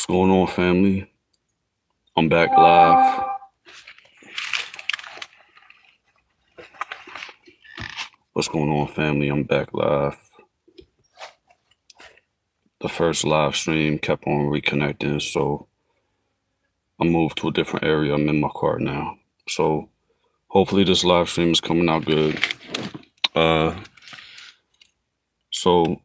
What's going on, family? I'm back live. What's going on, family? I'm back live. The first live stream kept on reconnecting, so I moved to a different area. I'm in my car now. So hopefully this live stream is coming out good. So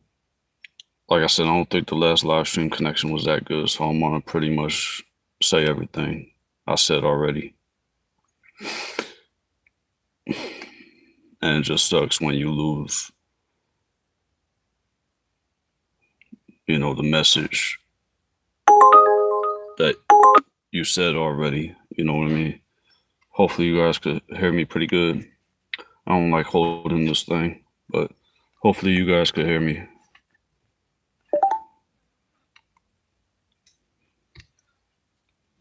like I said, I don't think the last live stream connection was that good, so I'm gonna pretty much say everything I said already. And it just sucks when you lose, the message that you said already. You know what I mean? Hopefully you guys could hear me pretty good. I don't like holding this thing, but hopefully you guys could hear me.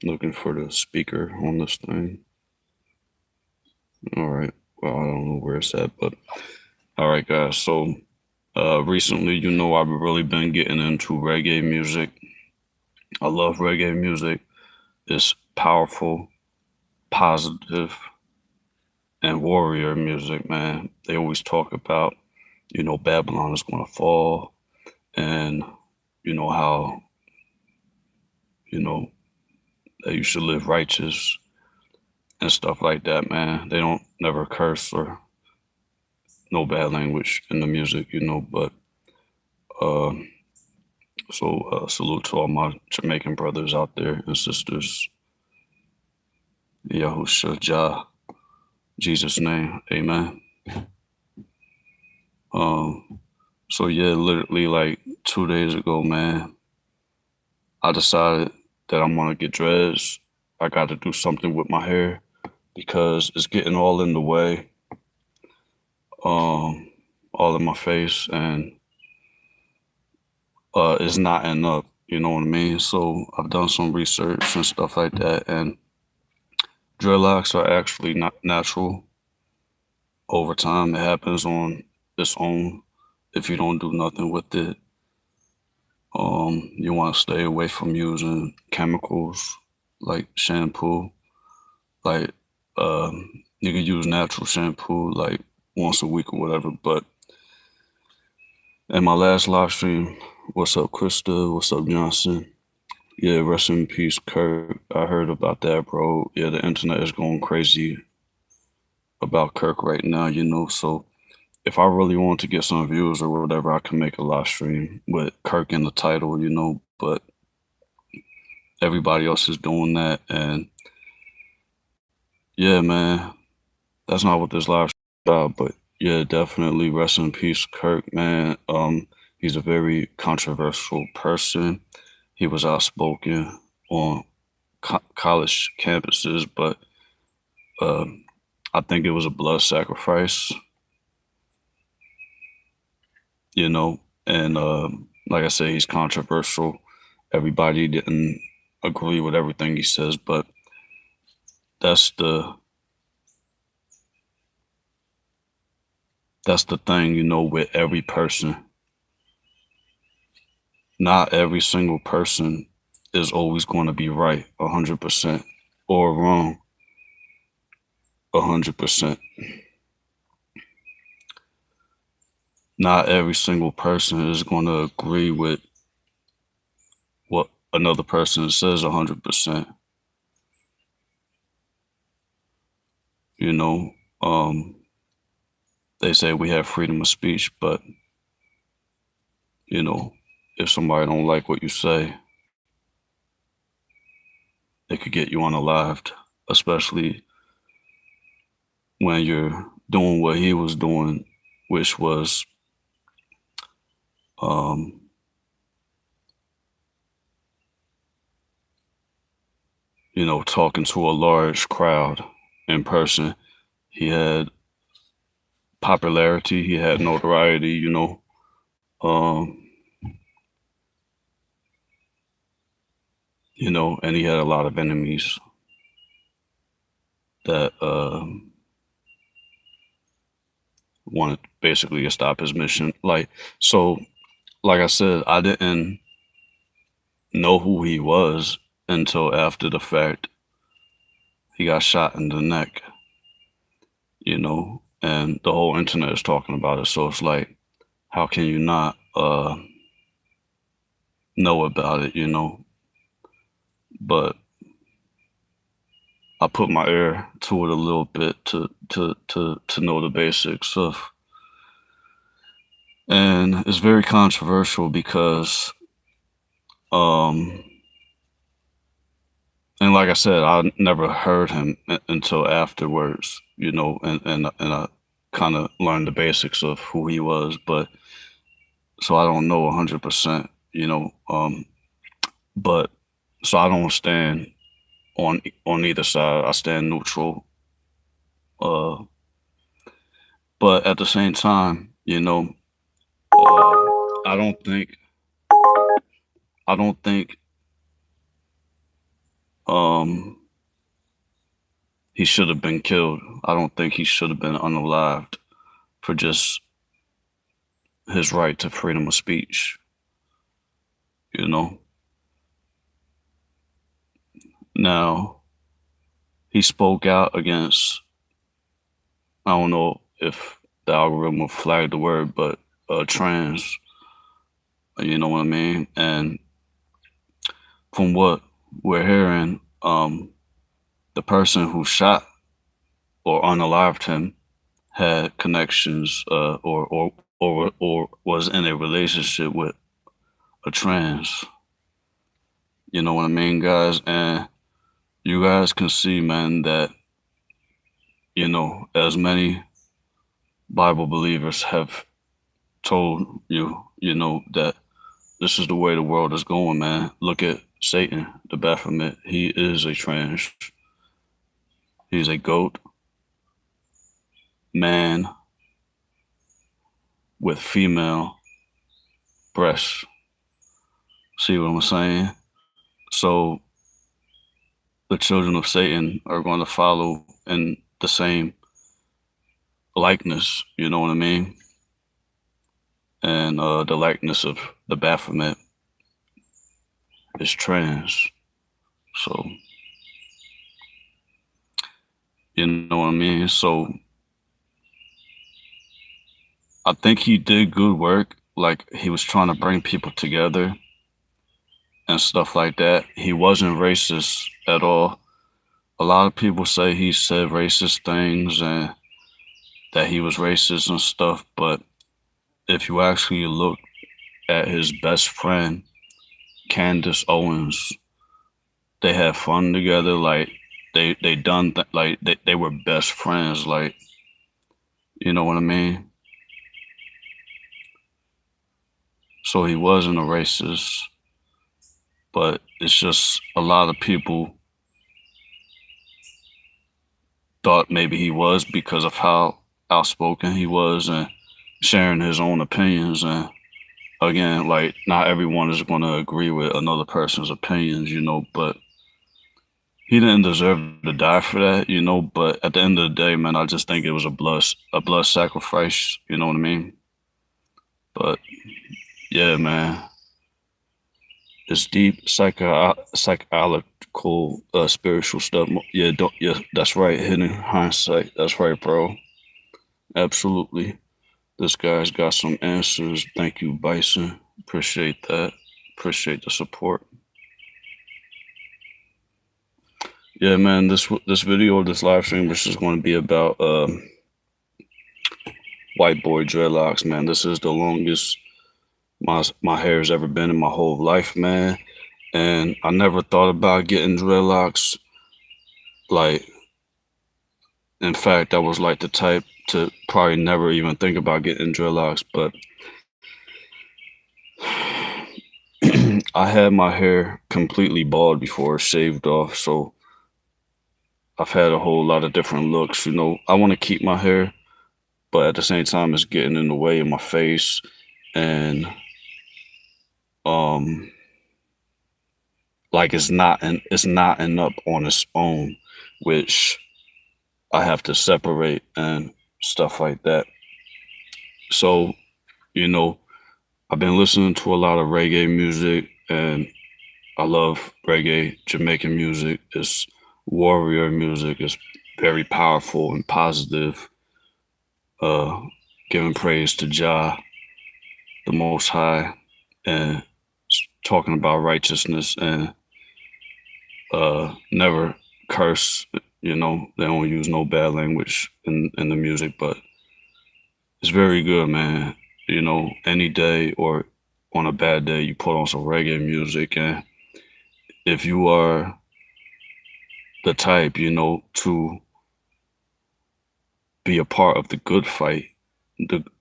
Looking for the speaker on this thing. All right. Well, I don't know where it's at, but all right, guys. So recently, I've really been getting into reggae music. I love reggae music. It's powerful, positive, and warrior music, man. They always talk about, Babylon is going to fall, and how, that you should live righteous and stuff like that, man. They don't never curse or no bad language in the music, but salute to all my Jamaican brothers out there and sisters. Yahusha Jah, Jesus' name, amen. So yeah, literally like 2 days ago, man, I decided that I'm gonna get dreads. I got to do something with my hair because it's getting all in the way, all in my face, and it's knotting up. You know what I mean? So I've done some research and stuff like that, and dreadlocks are actually not natural. Over time, it happens on its own if you don't do nothing with it. You want to stay away from using chemicals like shampoo. Like you can use natural shampoo like once a week or whatever. But in my last live stream, what's up, Krista? What's up, Johnson? Yeah, rest in peace, Kirk. I heard about that, bro. Yeah, the internet is going crazy about Kirk right now, so if I really want to get some views or whatever, I can make a live stream with Kirk in the title, but everybody else is doing that. And yeah, man, that's not what this live stream is about, but yeah, definitely rest in peace, Kirk, man. He's a very controversial person. He was outspoken on college campuses, but I think it was a blood sacrifice. And like I said, he's controversial. Everybody didn't agree with everything he says, but that's the thing, with every person. Not every single person is always going to be right 100% or wrong 100%. Not every single person is going to agree with what another person says 100%. They say we have freedom of speech, but if somebody don't like what you say, it could get you unalived, especially when you're doing what he was doing, which was talking to a large crowd in person. He had popularity, he had notoriety, and he had a lot of enemies that wanted basically to stop his mission. Like I said, I didn't know who he was until after the fact he got shot in the neck, and the whole internet is talking about it. So it's like, how can you not know about it? But I put my ear to it a little bit to know the basics of, and it's very controversial because, um, and like I said, I never heard him until afterwards, and I kind of learned the basics of who he was, but so I don't know 100%, but so I don't stand on either side. I stand neutral, uh, but at the same time, I don't think um he should have been killed. I don't think he should have been unalived for just his right to freedom of speech. You know. Now he spoke out against. I don't know if the algorithm will flag the word, but trans. You know what I mean? And from what we're hearing, the person who shot or unalived him had connections, or was in a relationship with a trans. You know what I mean, guys? And you guys can see, man, that as many Bible believers have told you, that this is the way the world is going, man. Look at Satan, the Baphomet. He is a trans. He's a goat man with female breasts. See what I'm saying? So the children of Satan are going to follow in the same likeness, you know what I mean? And the likeness of the Baphomet is trans. So, you know what I mean? So I think he did good work. Like, he was trying to bring people together and stuff like that. He wasn't racist at all. A lot of people say he said racist things and that he was racist and stuff, but if you actually look at his best friend, Candace Owens, they had fun together. Like, they were best friends. Like, you know what I mean? So he wasn't a racist, but it's just a lot of people thought maybe he was because of how outspoken he was and sharing his own opinions. And again, like, not everyone is going to agree with another person's opinions, but he didn't deserve to die for that, but at the end of the day, man, I just think it was a blood sacrifice, you know what I mean? But yeah, man, it's deep psychological, spiritual stuff. Yeah, that's right. Hidden hindsight. That's right, bro. Absolutely. This guy's got some answers. Thank you, Bison. Appreciate that. Appreciate the support. Yeah, man, this video, this live stream, is just going to be about white boy dreadlocks, man. This is the longest my hair has ever been in my whole life, man. And I never thought about getting dreadlocks. Like, in fact, I was like the type to probably never even think about getting dreadlocks, but I had my hair completely bald before, shaved off, so I've had a whole lot of different looks. I want to keep my hair, but at the same time, it's getting in the way of my face, and like, it's knotting up on its own, which I have to separate and stuff like that. So, I've been listening to a lot of reggae music, and I love reggae, Jamaican music. It's warrior music. It's very powerful and positive. Uh, Giving praise to Jah, the Most High, and talking about righteousness and never curse. You know, they don't use no bad language in the music, but it's very good, man. You know, any day or on a bad day, you put on some reggae music, and if you are the type, you know, to be a part of the good fight,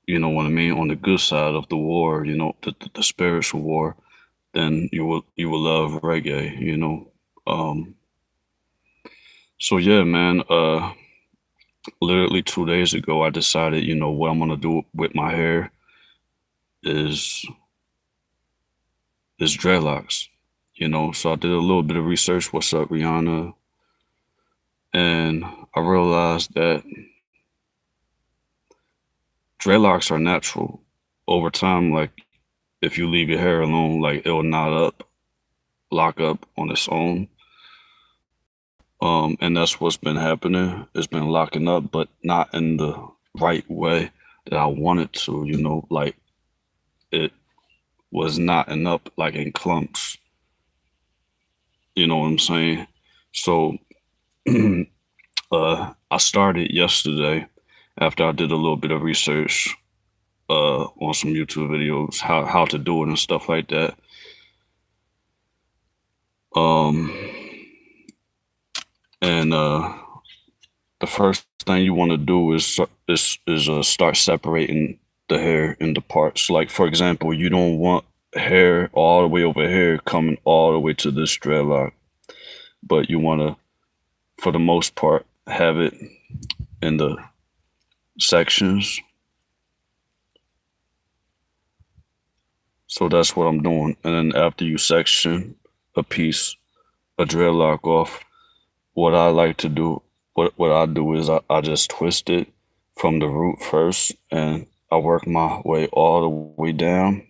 you know what I mean, on the good side of the war, you know, the spiritual war, then you will love reggae, you know. Um, so yeah, man. Literally 2 days ago, I decided, you know, what I'm gonna do with my hair is dreadlocks. You know, so I did a little bit of research. What's up, Rihanna? And I realized that dreadlocks are natural. Over time, like if you leave your hair alone, like it'll lock up on its own. And that's what's been happening. It's been locking up, but not in the right way that I wanted to, you know, like it was knotting up like in clumps. You know what I'm saying? So I started yesterday after I did a little bit of research on some YouTube videos, how to do it and stuff like that. Um, and the first thing you want to do is start separating the hair into parts. Like for example, you don't want hair all the way over here coming all the way to this dreadlock, but you want to, for the most part, have it in the sections. So that's what I'm doing. And then after you section a dreadlock off, what I like to do, what I do is I just twist it from the root first, and I work my way all the way down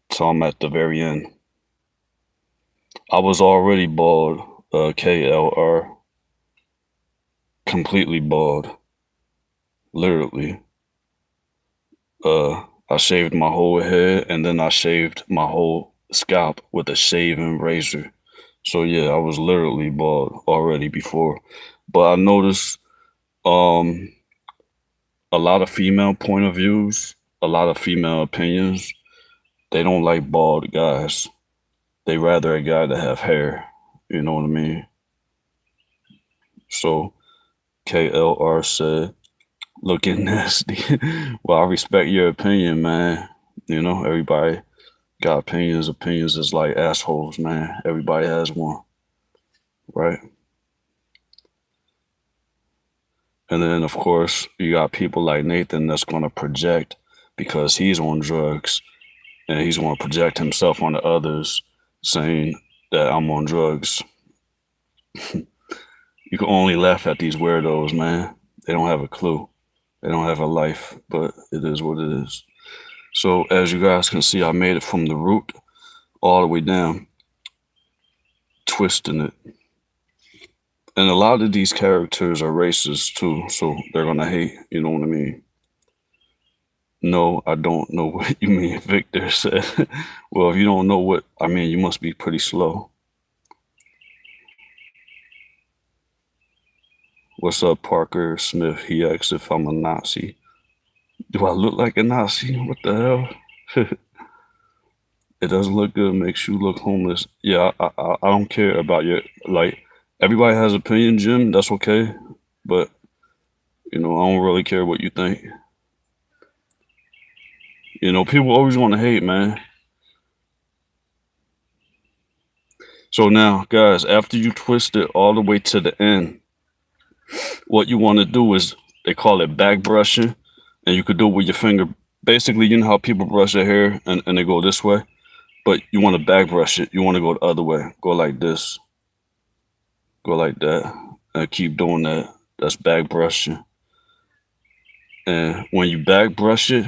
till I'm at the very end. I was already bald, KLR, completely bald, literally. I shaved my whole head, and then I shaved my whole scalp with a shaving razor. So yeah, I was literally bald already before. But I noticed a lot of female point of views, a lot of female opinions. They don't like bald guys. They rather a guy that have hair. You know what I mean? So KLR said, looking nasty. Well, I respect your opinion, man. You know, everybody got opinions. Opinions is like assholes, man. Everybody has one, right? And then, of course, you got people like Nathan that's going to project because he's on drugs, and he's going to project himself onto others saying that I'm on drugs. You can only laugh at these weirdos, man. They don't have a clue. They don't have a life, but it is what it is. So as you guys can see, I made it from the root all the way down, twisting it. And a lot of these characters are racist too, so they're gonna hate, you know what I mean? No, I don't know what you mean, Victor said. Well, if you don't know what I mean, you must be pretty slow. What's up, Parker Smith? He asks if I'm a Nazi. Do I look like a Nazi? What the hell? It doesn't look good, makes you look homeless. Yeah, I don't care about your, like, everybody has opinion, Jim, that's okay. But, you know, I don't really care what you think. You know, people always want to hate, man. So now, guys, after you twist it all the way to the end, what you want to do is, they call it back brushing, and you could do it with your finger. Basically, you know how people brush their hair and they go this way? But you want to back brush it. You want to go the other way. Go like this. Go like that. And keep doing that. That's back brushing. And when you back brush it,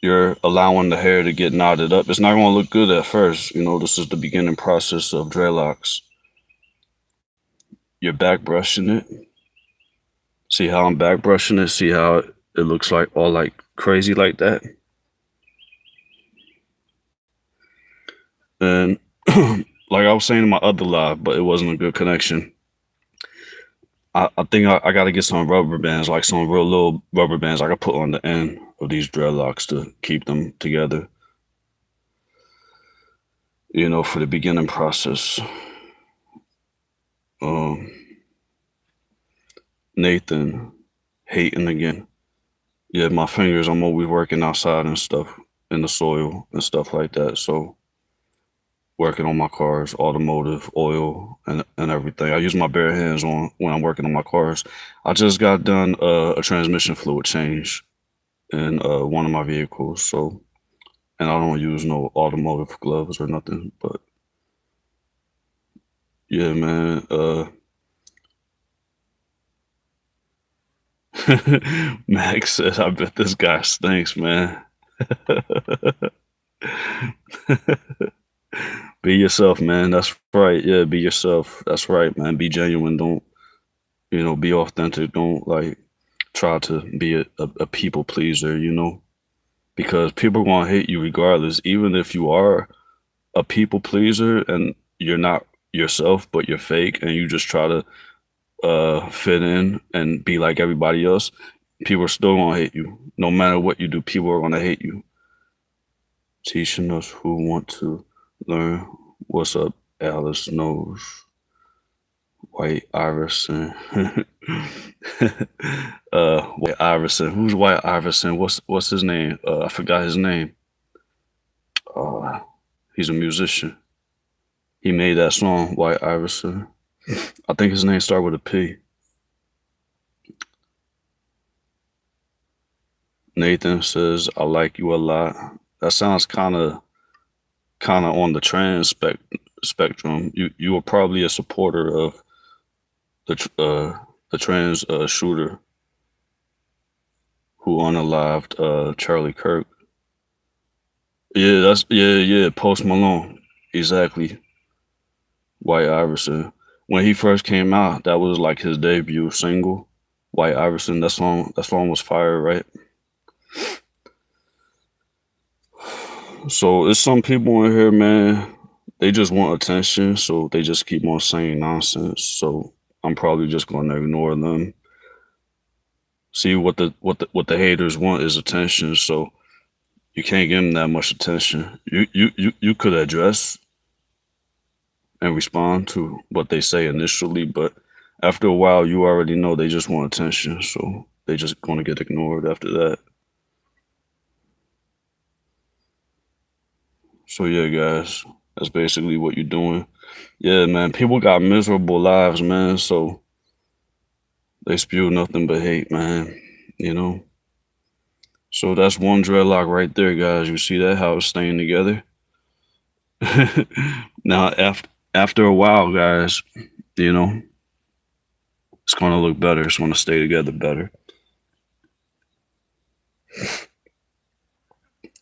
you're allowing the hair to get knotted up. It's not going to look good at first. You know, this is the beginning process of dreadlocks. You're back brushing it. See how I'm back brushing it? See how it looks like all like crazy like that? And like I was saying in my other live, but it wasn't a good connection. I think I got to get some rubber bands, like some real little rubber bands I can put on the end of these dreadlocks to keep them together. You know, for the beginning process. Nathan, hating again. Yeah, my fingers, I'm always working outside and stuff in the soil and stuff like that. So working on my cars, automotive, oil, and everything. I use my bare hands on when I'm working on my cars. I just got done a transmission fluid change in one of my vehicles. So, and I don't use no automotive gloves or nothing. But yeah, man. Max said, "I bet this guy stinks, man." Be yourself, man. That's right. Yeah, be yourself. That's right, man. Be genuine. Don't, you know, be authentic. Don't like try to be a people pleaser, you know, because people are going to hate you regardless. Even if you are a people pleaser and you're not yourself, but you're fake and you just try to fit in and be like everybody else, people are still going to hate you. No matter what you do, people are going to hate you. Teaching us who want to learn. What's up, Alice knows. White Iverson. White Iverson. Who's White Iverson? What's his name? I forgot his name. He's a musician. He made that song, White Iverson. I think his name started with a P. Nathan says, "I like you a lot." That sounds kind of on the trans spectrum. You were probably a supporter of the trans shooter who unalived Charlie Kirk. Yeah, yeah. Post Malone, exactly. White Iverson. When he first came out, that was like his debut single. White Iverson. That song was fire, right? So it's some people in here, man. They just want attention, so they just keep on saying nonsense. So I'm probably just going to ignore them. See what the haters want is attention. So you can't give them that much attention. You could address and respond to what they say initially, but after a while, you already know they just want attention. So they just going to get ignored after that. So yeah, guys, that's basically what you're doing. Yeah, man, people got miserable lives, man. So they spew nothing but hate, man. You know. So that's one dreadlock right there, guys. You see that how it's staying together. Now, after a while, guys, you know, it's gonna look better. It's gonna stay together better.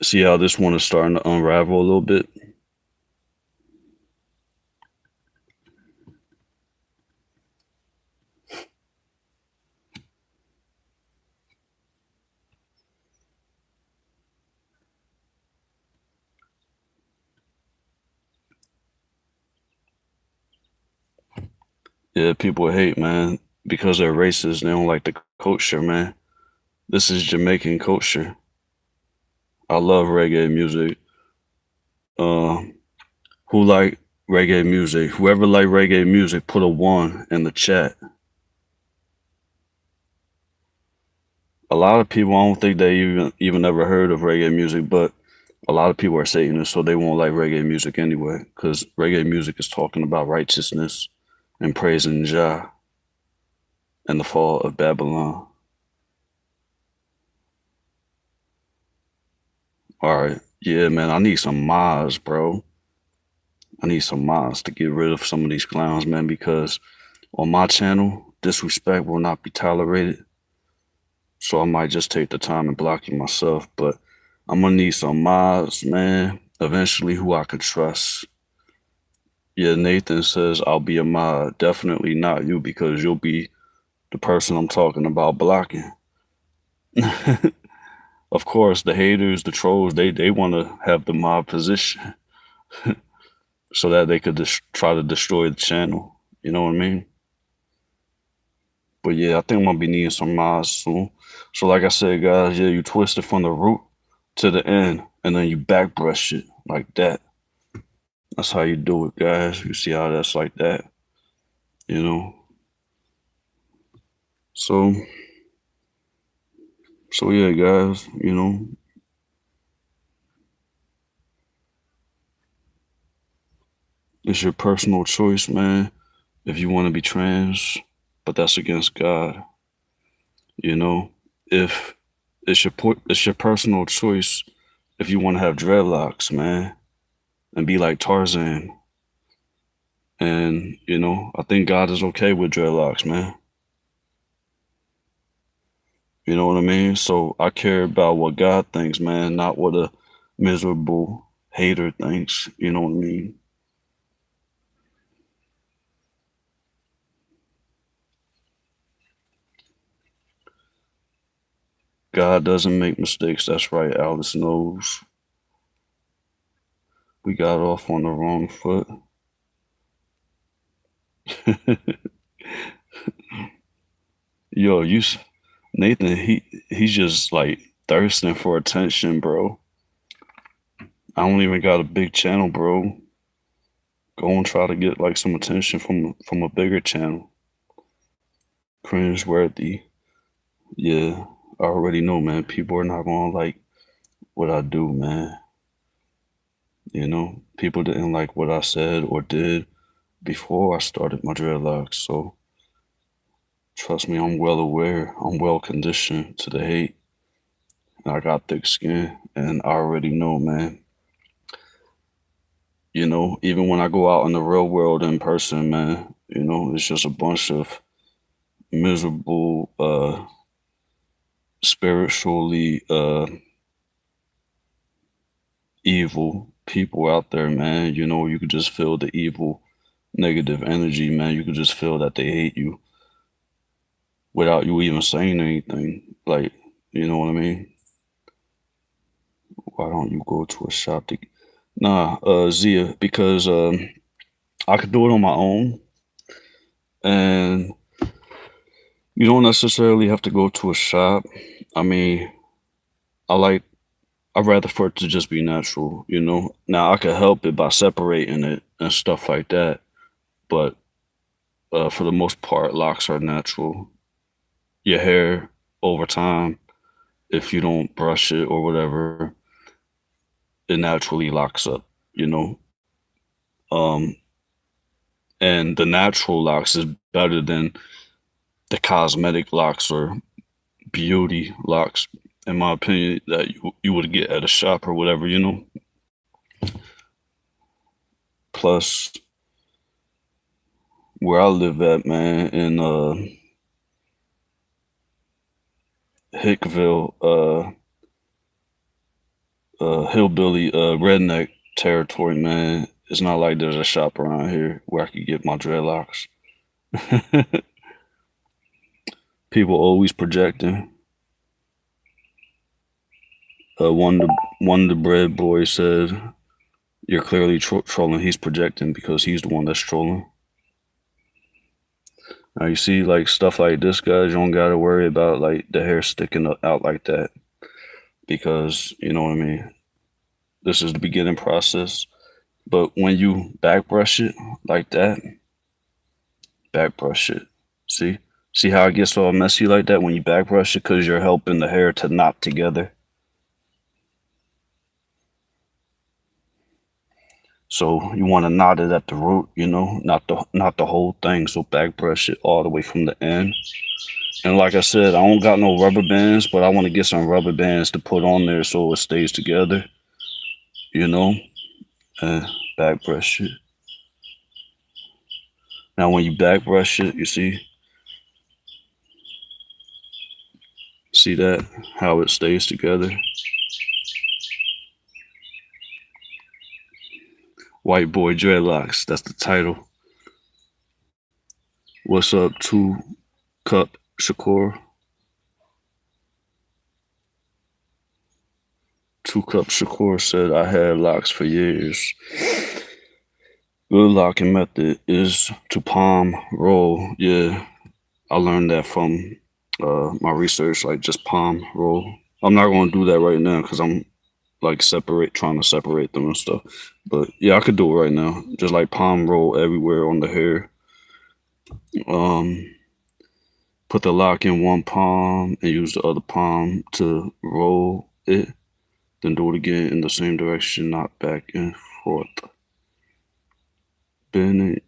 See how this one is starting to unravel a little bit. Yeah, people hate, man, because they're racist. They don't like the culture, man. This is Jamaican culture. I love reggae music. Who like reggae music? Whoever like reggae music, put a 1 in the chat. A lot of people, I don't think they even ever heard of reggae music, but a lot of people are Satanists, so they won't like reggae music anyway, because reggae music is talking about righteousness and praising Jah and the fall of Babylon. All right. Yeah, man, I need some mods, bro. I need some mods to get rid of some of these clowns, man, because on my channel, disrespect will not be tolerated. So I might just take the time and block you myself. But I'm gonna need some mods, man, eventually who I could trust. Yeah, Nathan says I'll be a mod. Definitely not you, because you'll be the person I'm talking about blocking. Of course, the haters, the trolls, they want to have the mod position so that they could try to destroy the channel. You know what I mean? But yeah, I think I'm gonna be needing some mods soon. So like I said, guys, yeah, you twist it from the root to the end, and then you back brush it like that. That's how you do it, guys. You see how that's like that, you know? So, so yeah, guys, you know, it's your personal choice, man, if you want to be trans, but that's against God, you know? If it's your personal choice if you want to have dreadlocks, man, and be like Tarzan. And, you know, I think God is okay with dreadlocks, man. You know what I mean? So I care about what God thinks, man, not what a miserable hater thinks. You know what I mean? God doesn't make mistakes. That's right. Alice knows. We got off on the wrong foot. Yo, Nathan, he's just like thirsting for attention, bro. I don't even got a big channel, bro. Go and try to get like some attention from a bigger channel. Cringe worthy. Yeah, I already know, man. People are not gonna like what I do, man. You know, people didn't like what I said or did before I started my dreadlocks. So trust me, I'm well aware. I'm well conditioned to the hate. And I got thick skin, and I already know, man. You know, even when I go out in the real world in person, man, you know, it's just a bunch of miserable, spiritually evil people out there, man. You know, you could just feel the evil, negative energy, man. You could just feel that they hate you without you even saying anything. Like, you know what I mean? Why don't you go to a shop to? Nah, Zia, because I could do it on my own, and you don't necessarily have to go to a shop. I mean, I'd rather for it to just be natural, you know. Now I could help it by separating it and stuff like that, but for the most part, locks are natural. Your hair over time, if you don't brush it or whatever, it naturally locks up, you know. Um, and the natural locks is better than the cosmetic locks or beauty locks, in my opinion, that you would get at a shop or whatever, you know. Plus, where I live at, man, in Hickville, hillbilly, redneck territory, man. It's not like there's a shop around here where I could get my dreadlocks. People always projecting. One of the bread boys said, "You're clearly trolling." He's projecting because he's the one that's trolling. Now you see, like stuff like this, guys. You don't gotta worry about like the hair sticking out like that because you know what I mean. This is the beginning process. But when you back brush it like that, back brush it. See? See how it gets all messy like that when you back brush it because you're helping the hair to knot together. So you want to knot it at the root, you know, not the whole thing. So back brush it all the way from the end. And like I said, I don't got no rubber bands, but I want to get some rubber bands to put on there so it stays together, you know, and back brush it. Now when you back brush it, you see that how it stays together. White Boy Dreadlocks. That's the title. What's up, 2 Cup Shakur? 2 Cup Shakur said, I had locks for years. Good locking method is to palm roll. Yeah, I learned that from my research, like just palm roll. I'm not going to do that right now because I'm like trying to separate them and stuff. But yeah, I could do it right now. Just like palm roll everywhere on the hair. Put the lock in one palm and use the other palm to roll it. Then do it again in the same direction, not back and forth. Bend it.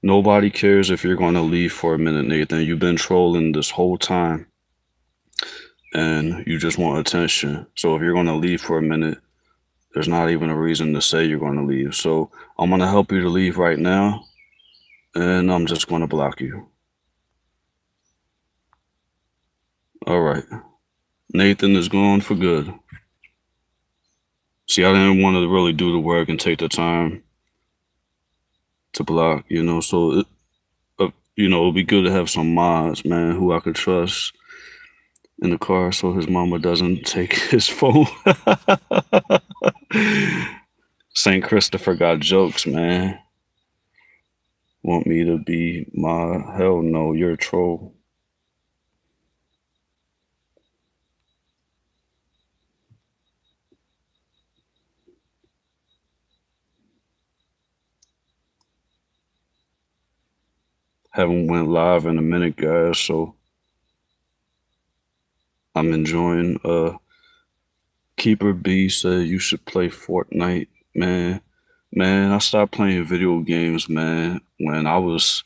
Nobody cares if you're going to leave for a minute, Nathan. You've been trolling this whole time and you just want attention. So if you're going to leave for a minute, there's not even a reason to say you're going to leave. So I'm going to help you to leave right now and I'm just going to block you. All right. Nathan is gone for good. See, I didn't want to really do the work and take the time to block, so it'd be good to have some mods, man, who I could trust in the car so his mama doesn't take his phone. St. Christopher got jokes, man. Want me to be my hell no, you're a troll. Haven't went live in a minute, guys, so I'm enjoying. Keeper B said you should play Fortnite, man. Man, I stopped playing video games, man, when I was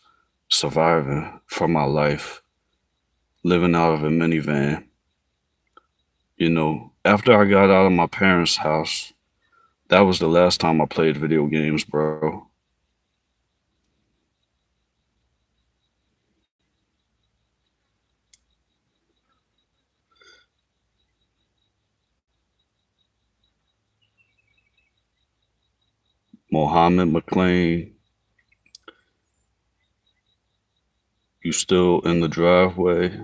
surviving for my life, living out of a minivan. After I got out of my parents' house, that was the last time I played video games, bro. Mohammed McLean, you still in the driveway?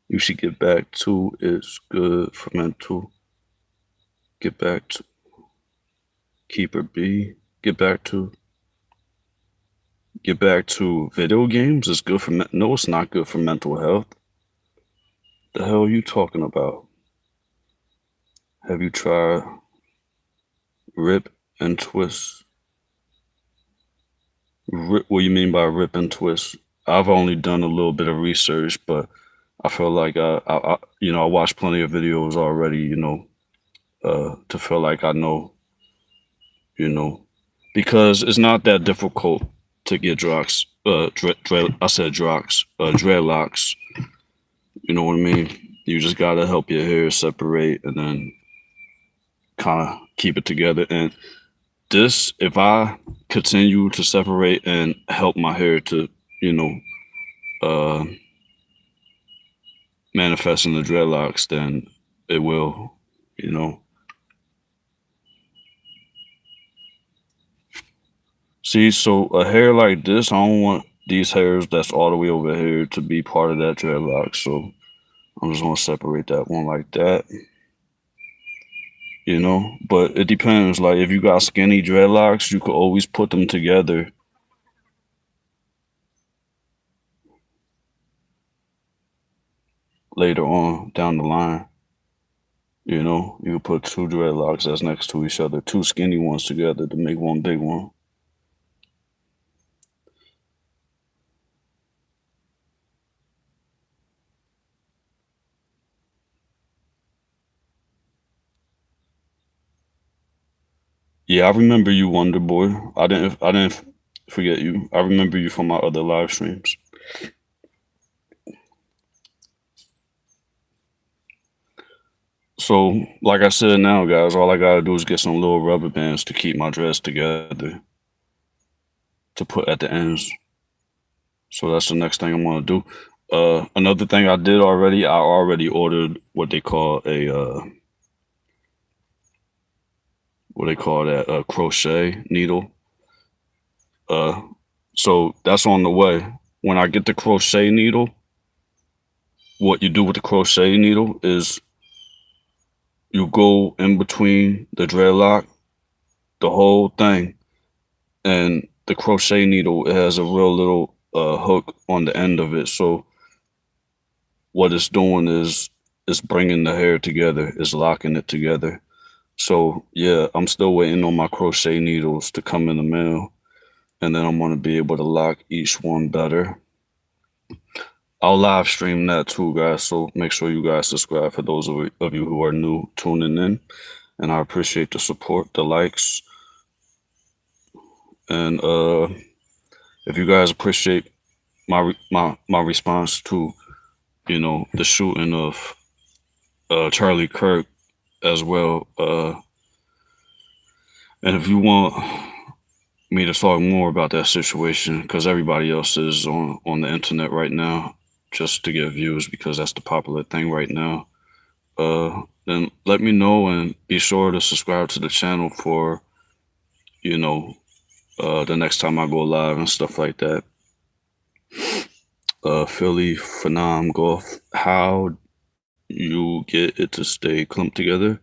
You should get back to it's good for mental. Get back to Keeper B. Get back to video games. It's good for no, it's not good for mental health. The hell are you talking about? Have you tried rip and twist? What do you mean by rip and twist? I've only done a little bit of research, but I feel like I watched plenty of videos already, to feel like I know, because it's not that difficult to get dreadlocks. Dreadlocks. You know what I mean? You just gotta help your hair separate and then kind of keep it together. And this, if I continue to separate and help my hair to, manifest in the dreadlocks, then it will, See, so a hair like this, I don't want these hairs that's all the way over here to be part of that dreadlock. So I'm just gonna separate that one like that. But it depends. Like if you got skinny dreadlocks, you could always put them together. Later on down the line, you could put 2 dreadlocks that's next to each other, 2 skinny ones together to make one big one. Yeah, I remember you, Wonder Boy. I didn't forget you. I remember you from my other live streams. So, like I said now, guys, all I gotta do is get some little rubber bands to keep my dress together to put at the ends. So that's the next thing I'm gonna do. Another thing I did already, I already ordered what they call a crochet needle. Uh, so that's on the way. When I get the crochet needle, what you do with the crochet needle is you go in between the dreadlock, the whole thing, and the crochet needle, it has a real little hook on the end of it. So what it's doing is it's bringing the hair together, it's locking it together. So yeah, I'm still waiting on my crochet needles to come in the mail, and then I'm gonna be able to lock each one better. I'll live stream that too, guys. So make sure you guys subscribe for those of you who are new tuning in, and I appreciate the support, the likes, and if you guys appreciate my response to the shooting of Charlie Kirk as well, and if you want me to talk more about that situation, because everybody else is on the internet right now just to get views because that's the popular thing right now, then let me know, and be sure to subscribe to the channel for the next time I go live and stuff like that. Philly Phenom Golf, how you get it to stay clumped together?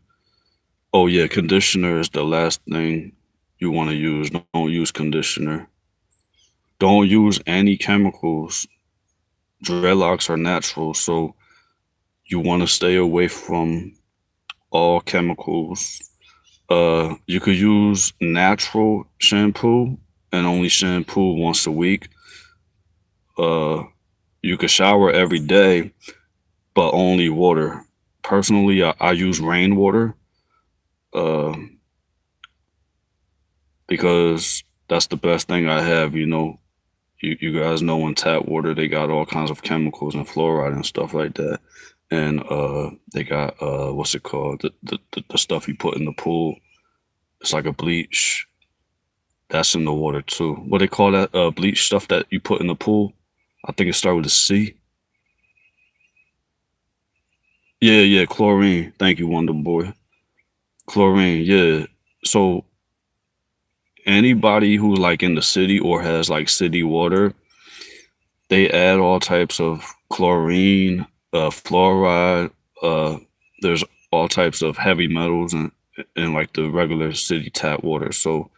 Oh yeah, conditioner is the last thing you want to use. Don't use conditioner. Don't use any chemicals. Dreadlocks are natural, so you want to stay away from all chemicals. You could use natural shampoo and only shampoo once a week. You could shower every day, but only water. Personally, I use rainwater because that's the best thing I have. You guys know in tap water they got all kinds of chemicals and fluoride and stuff like that, and they got what's it called? The stuff you put in the pool. It's like a bleach. That's in the water too. What they call that? Bleach stuff that you put in the pool. I think it starts with a C. Yeah, chlorine. Thank you, Wonder Boy. Chlorine, yeah. So anybody who's like in the city or has like city water, they add all types of chlorine, fluoride. There's all types of heavy metals in like the regular city tap water. So,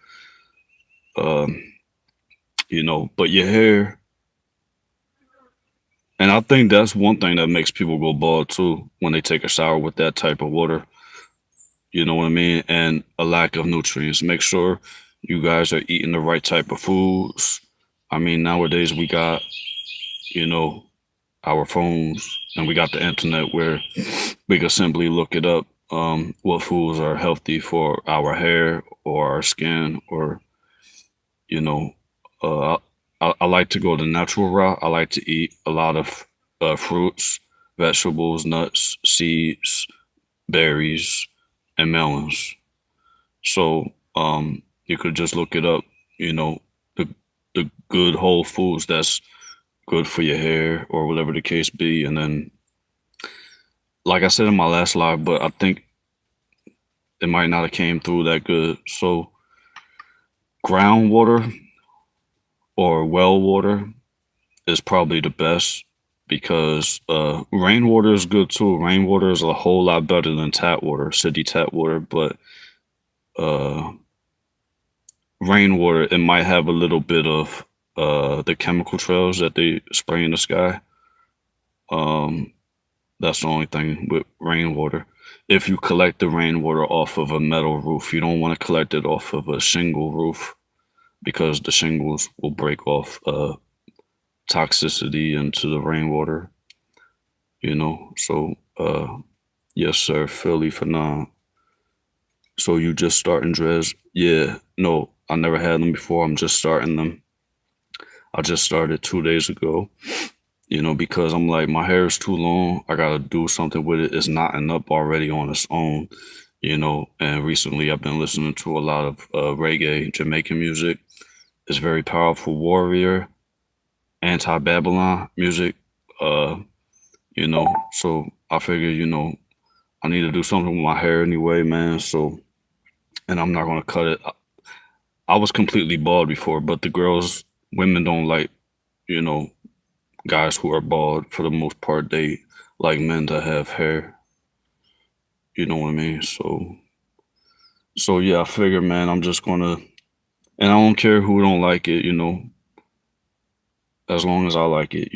but your hair, and I think that's one thing that makes people go bald too when they take a shower with that type of water. You know what I mean? And a lack of nutrients. Make sure you guys are eating the right type of foods. I mean, nowadays we got, our phones and we got the internet where we can simply look it up, what foods are healthy for our hair or our skin, or, I like to go the natural route. I like to eat a lot of fruits, vegetables, nuts, seeds, berries, and melons. So you could just look it up, the good whole foods that's good for your hair or whatever the case be. And then, like I said in my last live, but I think it might not have came through that good. So groundwater or well water is probably the best, because rainwater is good too. Rainwater is a whole lot better than tap water, city tap water, but rainwater, it might have a little bit of the chemical trails that they spray in the sky. That's the only thing with rainwater. If you collect the rainwater off of a metal roof, you don't want to collect it off of a shingle roof, because the shingles will break off toxicity into the rainwater, So, yes, sir, Philly Phenom. So you just starting dreads? Yeah, no, I never had them before. I'm just starting them. I just started 2 days ago, because I'm like, my hair is too long. I got to do something with it. It's knotting up already on its own, and recently I've been listening to a lot of reggae, Jamaican music. It's very powerful warrior, anti-Babylon music. Uh, so I figured, I need to do something with my hair anyway, man. So, and I'm not gonna cut it. I was completely bald before, but women don't like, you know, guys who are bald for the most part. They like men that have hair. You know what I mean? So yeah, I figure, man, I'm just gonna, and I don't care who don't like it, as long as I like it.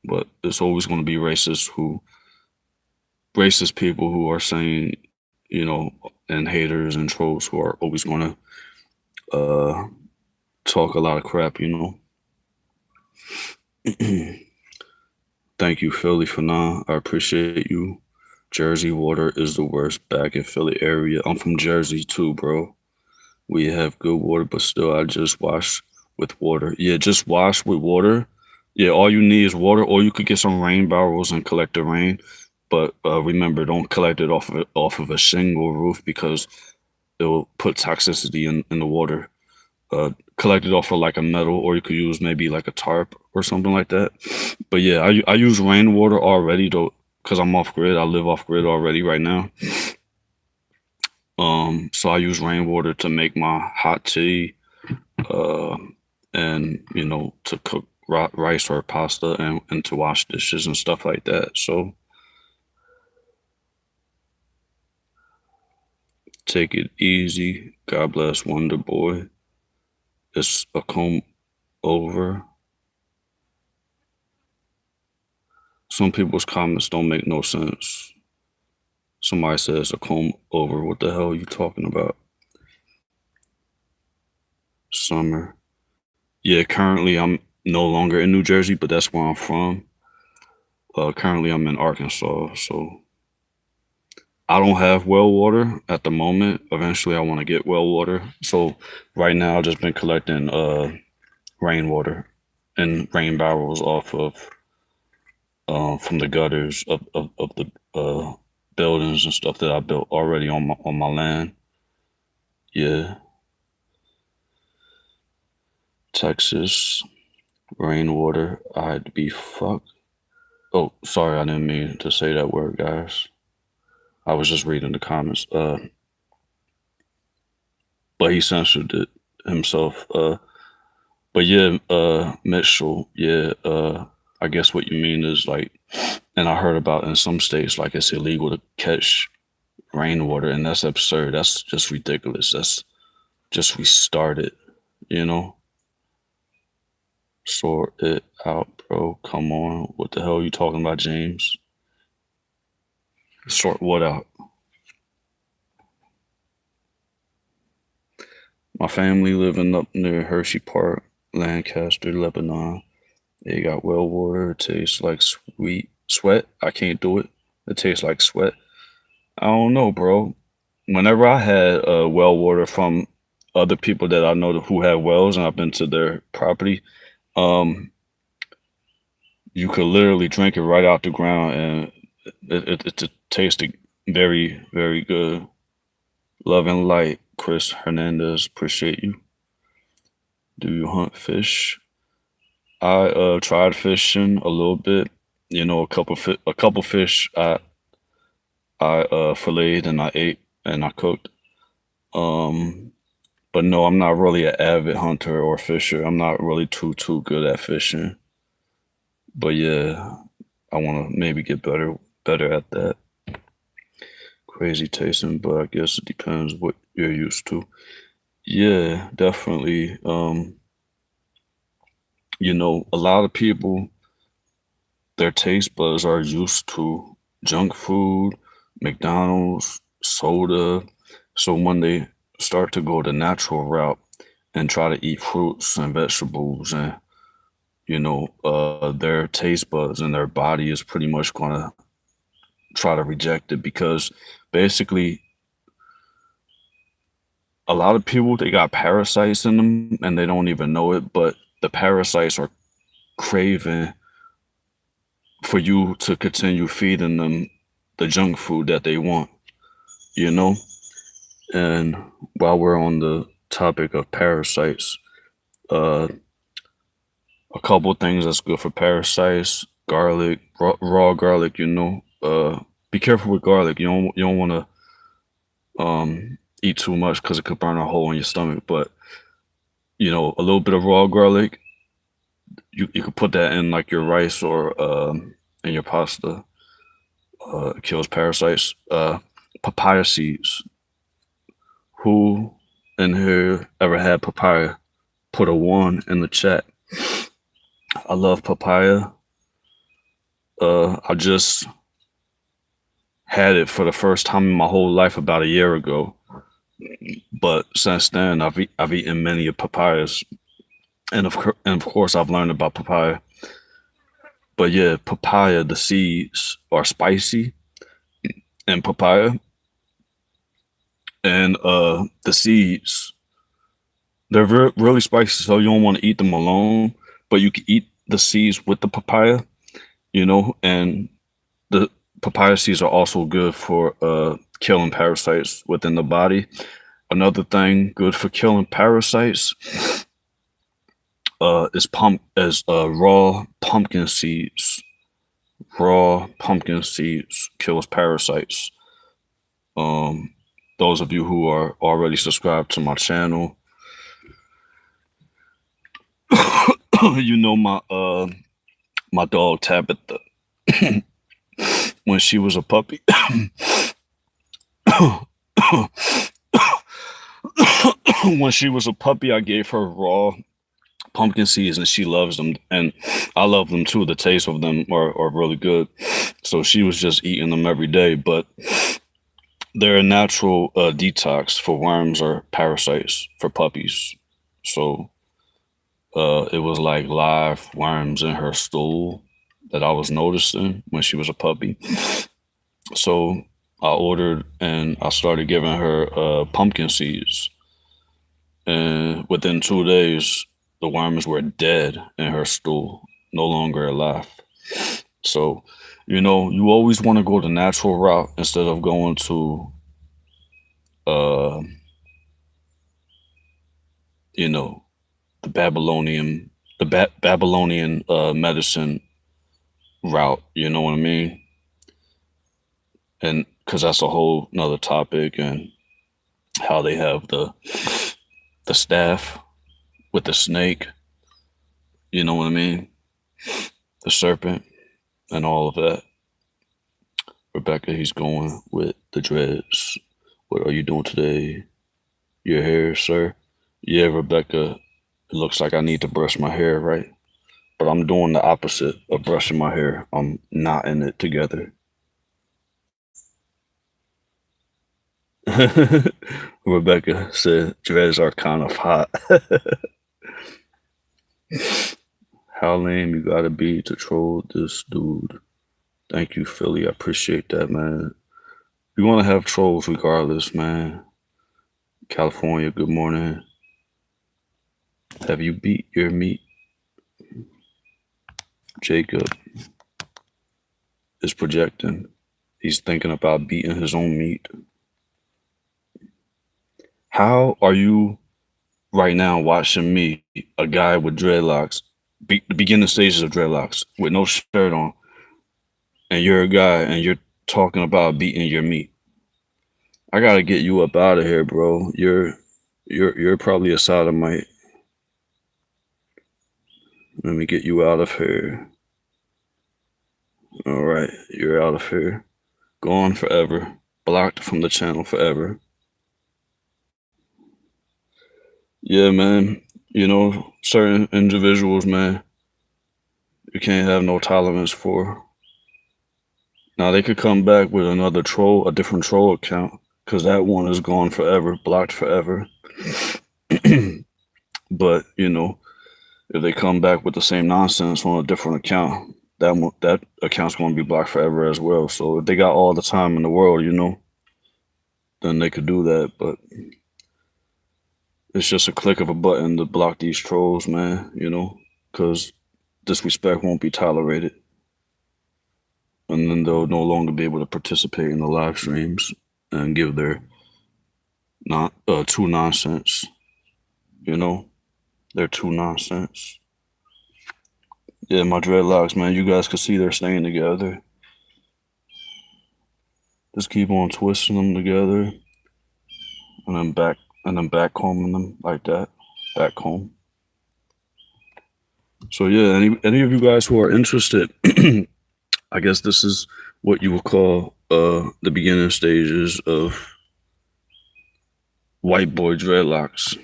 But it's always gonna be racist people who are saying, and haters and trolls who are always gonna uh talk a lot of crap. Thank you, Philly, for now. I appreciate you. Jersey water is the worst back in Philly area. I'm from Jersey too, bro. We have good water, but still, I just wash with water. Yeah, just wash with water. Yeah, all you need is water, or you could get some rain barrels and collect the rain. But remember, don't collect it off of a shingle roof because it will put toxicity in the water. Collect it off of like a metal, or you could use maybe like a tarp or something like that. But yeah, I use rainwater already though, because I'm off grid. I live off grid already right now. So I use rainwater to make my hot tea, uh, and to cook rice or pasta and to wash dishes and stuff like that. So take it easy. God bless Wonder Boy. It's a comb over. Some people's comments don't make no sense. Somebody says a comb over. What the hell are you talking about? Summer. Yeah, currently I'm no longer in New Jersey, but that's where I'm from. Currently I'm in Arkansas, so I don't have well water at the moment. Eventually I want to get well water. So right now I've just been collecting rainwater and rain barrels off of from the gutters of the buildings and stuff that I built already on my land. Yeah. Texas rainwater. I'd be fucked. Oh, sorry, I didn't mean to say that word, guys. I was just reading the comments. But he censored it himself. But yeah, Mitchell. Yeah. I guess what you mean is like, and I heard about in some states like it's illegal to catch rainwater, and that's absurd. That's just ridiculous. That's just restarted. You know. Sort it out, bro. Come on. What the hell are you talking about, James? Sort what out? My family living up near Hershey Park, Lancaster, Lebanon. They got well water. It tastes like sweet sweat. I can't do it. It tastes like sweat. I don't know, bro. Whenever I had well water from other people that I know who have wells, and I've been to their property, um, you could literally drink it right out the ground, and it tasted very, very good. Love and light, Chris Hernandez. Appreciate you. Do you hunt fish? I tried fishing a little bit. A couple fish I filleted and I ate and I cooked. Um, but no, I'm not really an avid hunter or fisher. I'm not really too good at fishing. But yeah, I want to maybe get better at that. Crazy tasting, but I guess it depends what you're used to. Yeah, definitely. A lot of people, their taste buds are used to junk food, McDonald's, soda. So when they start to go the natural route and try to eat fruits and vegetables, and their taste buds and their body is pretty much gonna try to reject it, because basically a lot of people, they got parasites in them and they don't even know it, but the parasites are craving for you to continue feeding them the junk food that they want, you know? And while we're on the topic of parasites, uh, a couple things that's good for parasites. garlic, raw garlic. Be careful with garlic. You don't want to eat too much because it could burn a hole in your stomach. But a little bit of raw garlic, you could put that in like your rice or in your pasta. It kills parasites. Papaya seeds. Who in here ever had papaya? Put a 1 in the chat. I love papaya. I just had it for the first time in my whole life about a year ago. But since then, I've eaten many papayas, and of course I've learned about papaya. But yeah, papaya, the seeds are spicy, and papaya, and the seeds, they're really spicy, so you don't want to eat them alone. But you can eat the seeds with the papaya, and the papaya seeds are also good for killing parasites within the body. Another thing good for killing parasites is raw pumpkin seeds. Raw pumpkin seeds kills parasites. Those of you who are already subscribed to my channel, my dog Tabitha, when she was a puppy. When she was a puppy, I gave her raw pumpkin seeds, and she loves them, and I love them too. The taste of them are really good. So she was just eating them every day, but they're a natural detox for worms or parasites for puppies. So it was like live worms in her stool that I was noticing when she was a puppy. So I ordered and I started giving her pumpkin seeds. And within 2 days, the worms were dead in her stool, no longer alive. So, you always want to go the natural route instead of going to, the Babylonian medicine route. You know what I mean? And because that's a whole nother topic, and how they have the staff with the snake, you know what I mean? The serpent and all of that. Rebecca, he's going with the dreads. What are you doing today? Your hair, sir? Yeah, Rebecca, it looks like I need to brush my hair, right? But I'm doing the opposite of brushing my hair. I'm knotting it together. Rebecca said dreads are kind of hot. How lame you gotta be to troll this dude. Thank you, Philly. I appreciate that, man. We want to have trolls regardless, man. California, good morning. Have you beat your meat? Jacob is projecting. He's thinking about beating his own meat. How are you right now watching me, a guy with dreadlocks, the beginning stages of dreadlocks, with no shirt on, and you're a guy and you're talking about beating your meat? I gotta get you up out of here, bro. You're probably a sodomite. Let me get you out of here. All right, you're out of here. Gone forever. Blocked from the channel forever. Yeah, man. Certain individuals, man, you can't have no tolerance for. Now, they could come back with another troll, a different troll account, because that one is gone forever, blocked forever. But, if they come back with the same nonsense on a different account, that account's going to be blocked forever as well. So if they got all the time in the world, then they could do that. But it's just a click of a button to block these trolls, man, because disrespect won't be tolerated. And then they'll no longer be able to participate in the live streams and give their true nonsense. They're true nonsense. Yeah, my dreadlocks, man. You guys can see they're staying together. Just keep on twisting them together, and then back combing them like that. Back comb. So yeah, any of you guys who are interested, I guess this is what you would call the beginning stages of white boy dreadlocks.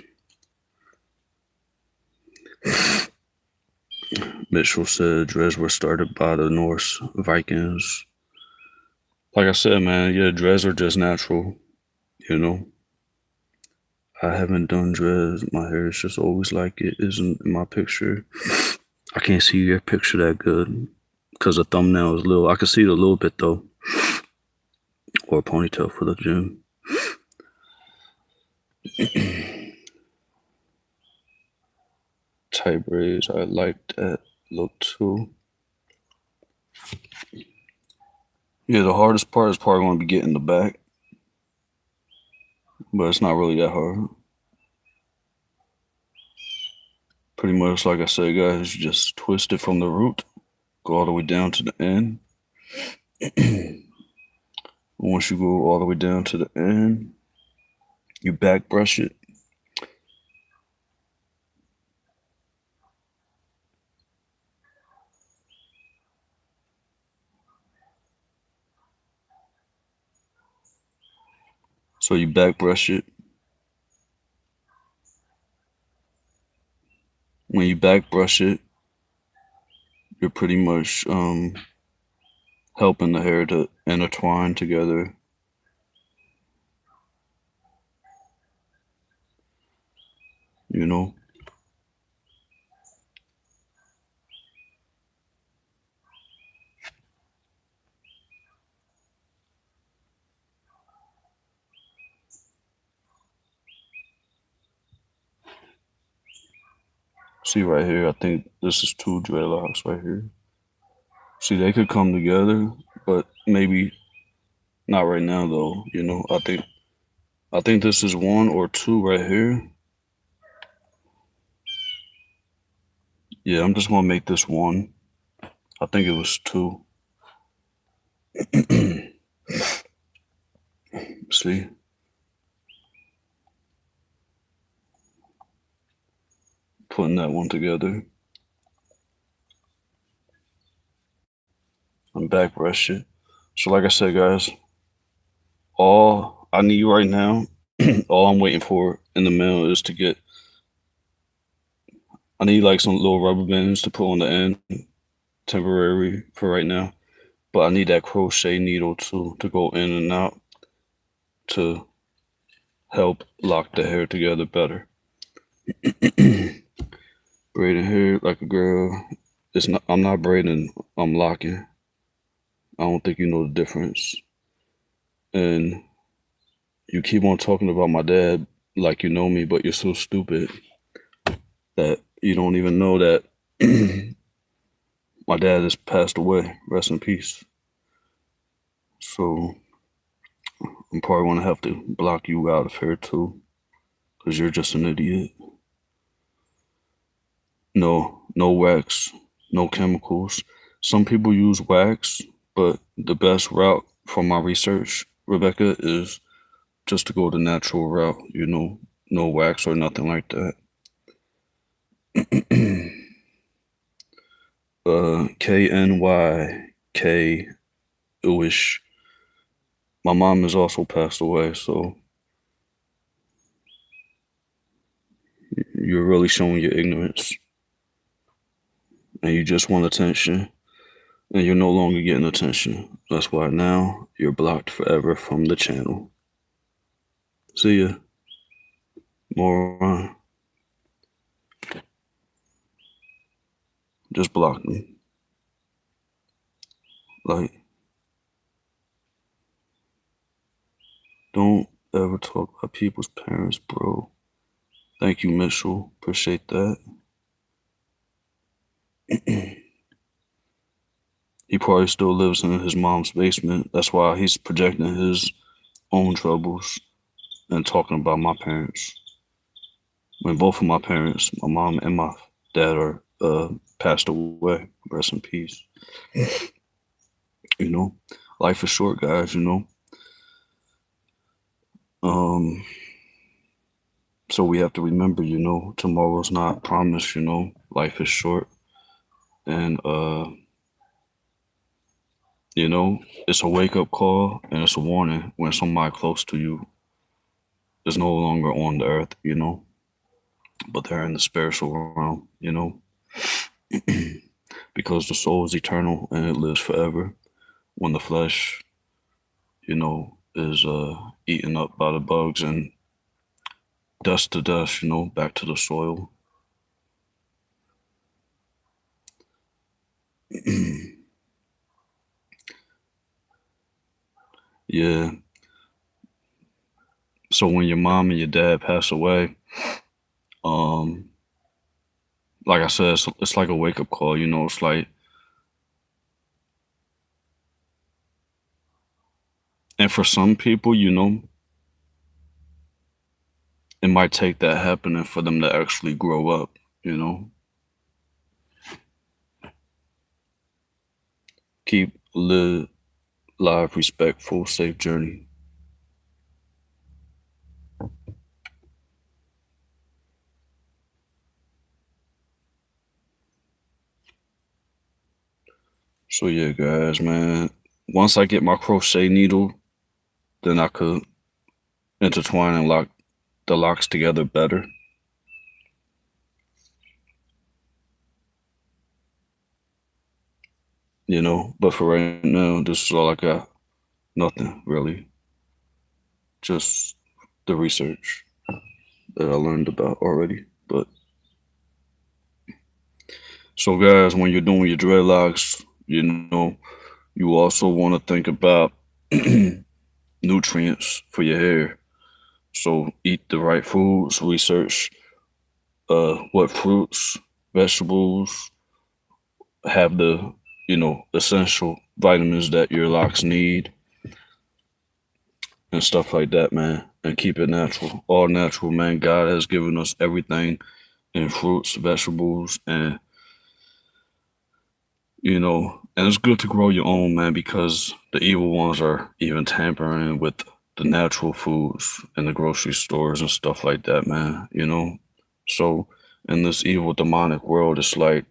Mitchell said dreads were started by the Norse Vikings. Like I said, man, yeah, dreads are just natural, you know. I haven't done dreads. My hair is just always like it isn't in my picture. I can't see your picture that good because the thumbnail is little. I can see it a little bit though. Or a ponytail for the gym. Tight braids, I like that look too. Yeah, the hardest part is probably going to be getting the back, but it's not really that hard. Pretty much, like I said, guys, just twist it from the root, go all the way down to the end. Once you go all the way down to the end, you back brush it. So you back brush it. When you back brush it, you're pretty much helping the hair to intertwine together. You know? See right here, I think this is 2 dreadlocks right here. See, they could come together, but maybe not right now though. You know, I think this is 1 or 2 right here. Yeah, I'm just gonna make this 1. I think it was 2. See? Putting that one together. And back brush it. So like I said, guys, all I need right now, all I'm waiting for in the mail is to get, I need like some little rubber bands to put on the end, temporary for right now. But I need that crochet needle too to go in and out to help lock the hair together better. Braiding hair like a girl. It's not. I'm not braiding. I'm locking. I don't think you know the difference. And you keep on talking about my dad like you know me, but you're so stupid that you don't even know that my dad has passed away. Rest in peace. So I'm probably gonna have to block you out of here too, because you're just an idiot. No wax, no chemicals. Some people use wax, but the best route from my research, Rebecca, is just to go the natural route, you know, no wax or nothing like that. KNYK Iwish. My mom has also passed away, so you're really showing your ignorance. And you just want attention, and you're no longer getting attention. That's why now you're blocked forever from the channel. See ya, moron. Just block me. Like, don't ever talk about people's parents, bro. Thank you, Mitchell. Appreciate that. He probably still lives in his mom's basement. That's why he's projecting his own troubles and talking about my parents. When both of my parents, my mom and my dad, are passed away. Rest in peace. You know, life is short, guys. Um, so we have to remember, tomorrow's not promised. Life is short, and it's a wake up call and it's a warning when somebody close to you is no longer on the earth. But they're in the spiritual realm. Because the soul is eternal and it lives forever. When the flesh, is eaten up by the bugs and dust to dust, back to the soil. Yeah. So when your mom and your dad pass away, um, like I said, it's like a wake up call. It's like, and for some people, it might take that happening for them to actually grow up. Keep live, live, respectful, safe journey. So yeah, guys, man. Once I get my crochet needle, then I could intertwine and lock the locks together better. But for right now, this is all I got. Nothing really. Just the research that I learned about already. But so guys, when you're doing your dreadlocks, you also want to think about nutrients for your hair. So eat the right foods, research what fruits, vegetables have the, essential vitamins that your locks need and stuff like that, man. And keep it natural. All natural, man. God has given us everything in fruits, vegetables, and and it's good to grow your own, man, because the evil ones are even tampering with the natural foods in the grocery stores and stuff like that, man. So in this evil demonic world, it's like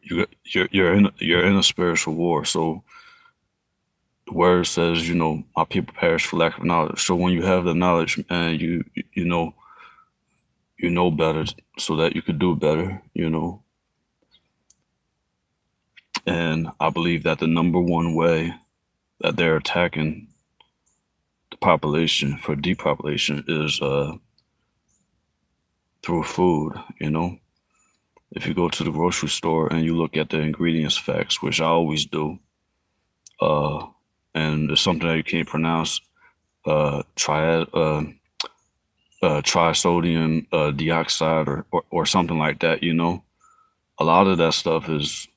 you're in a spiritual war. So the word says, my people perish for lack of knowledge. So when you have the knowledge, man, you know better so that you could do better. And I believe that the number one way that they're attacking the population for depopulation is through food. If you go to the grocery store and you look at the ingredients facts, which I always do, uh, and there's something that you can't pronounce, trisodium dioxide or something like that. A lot of that stuff is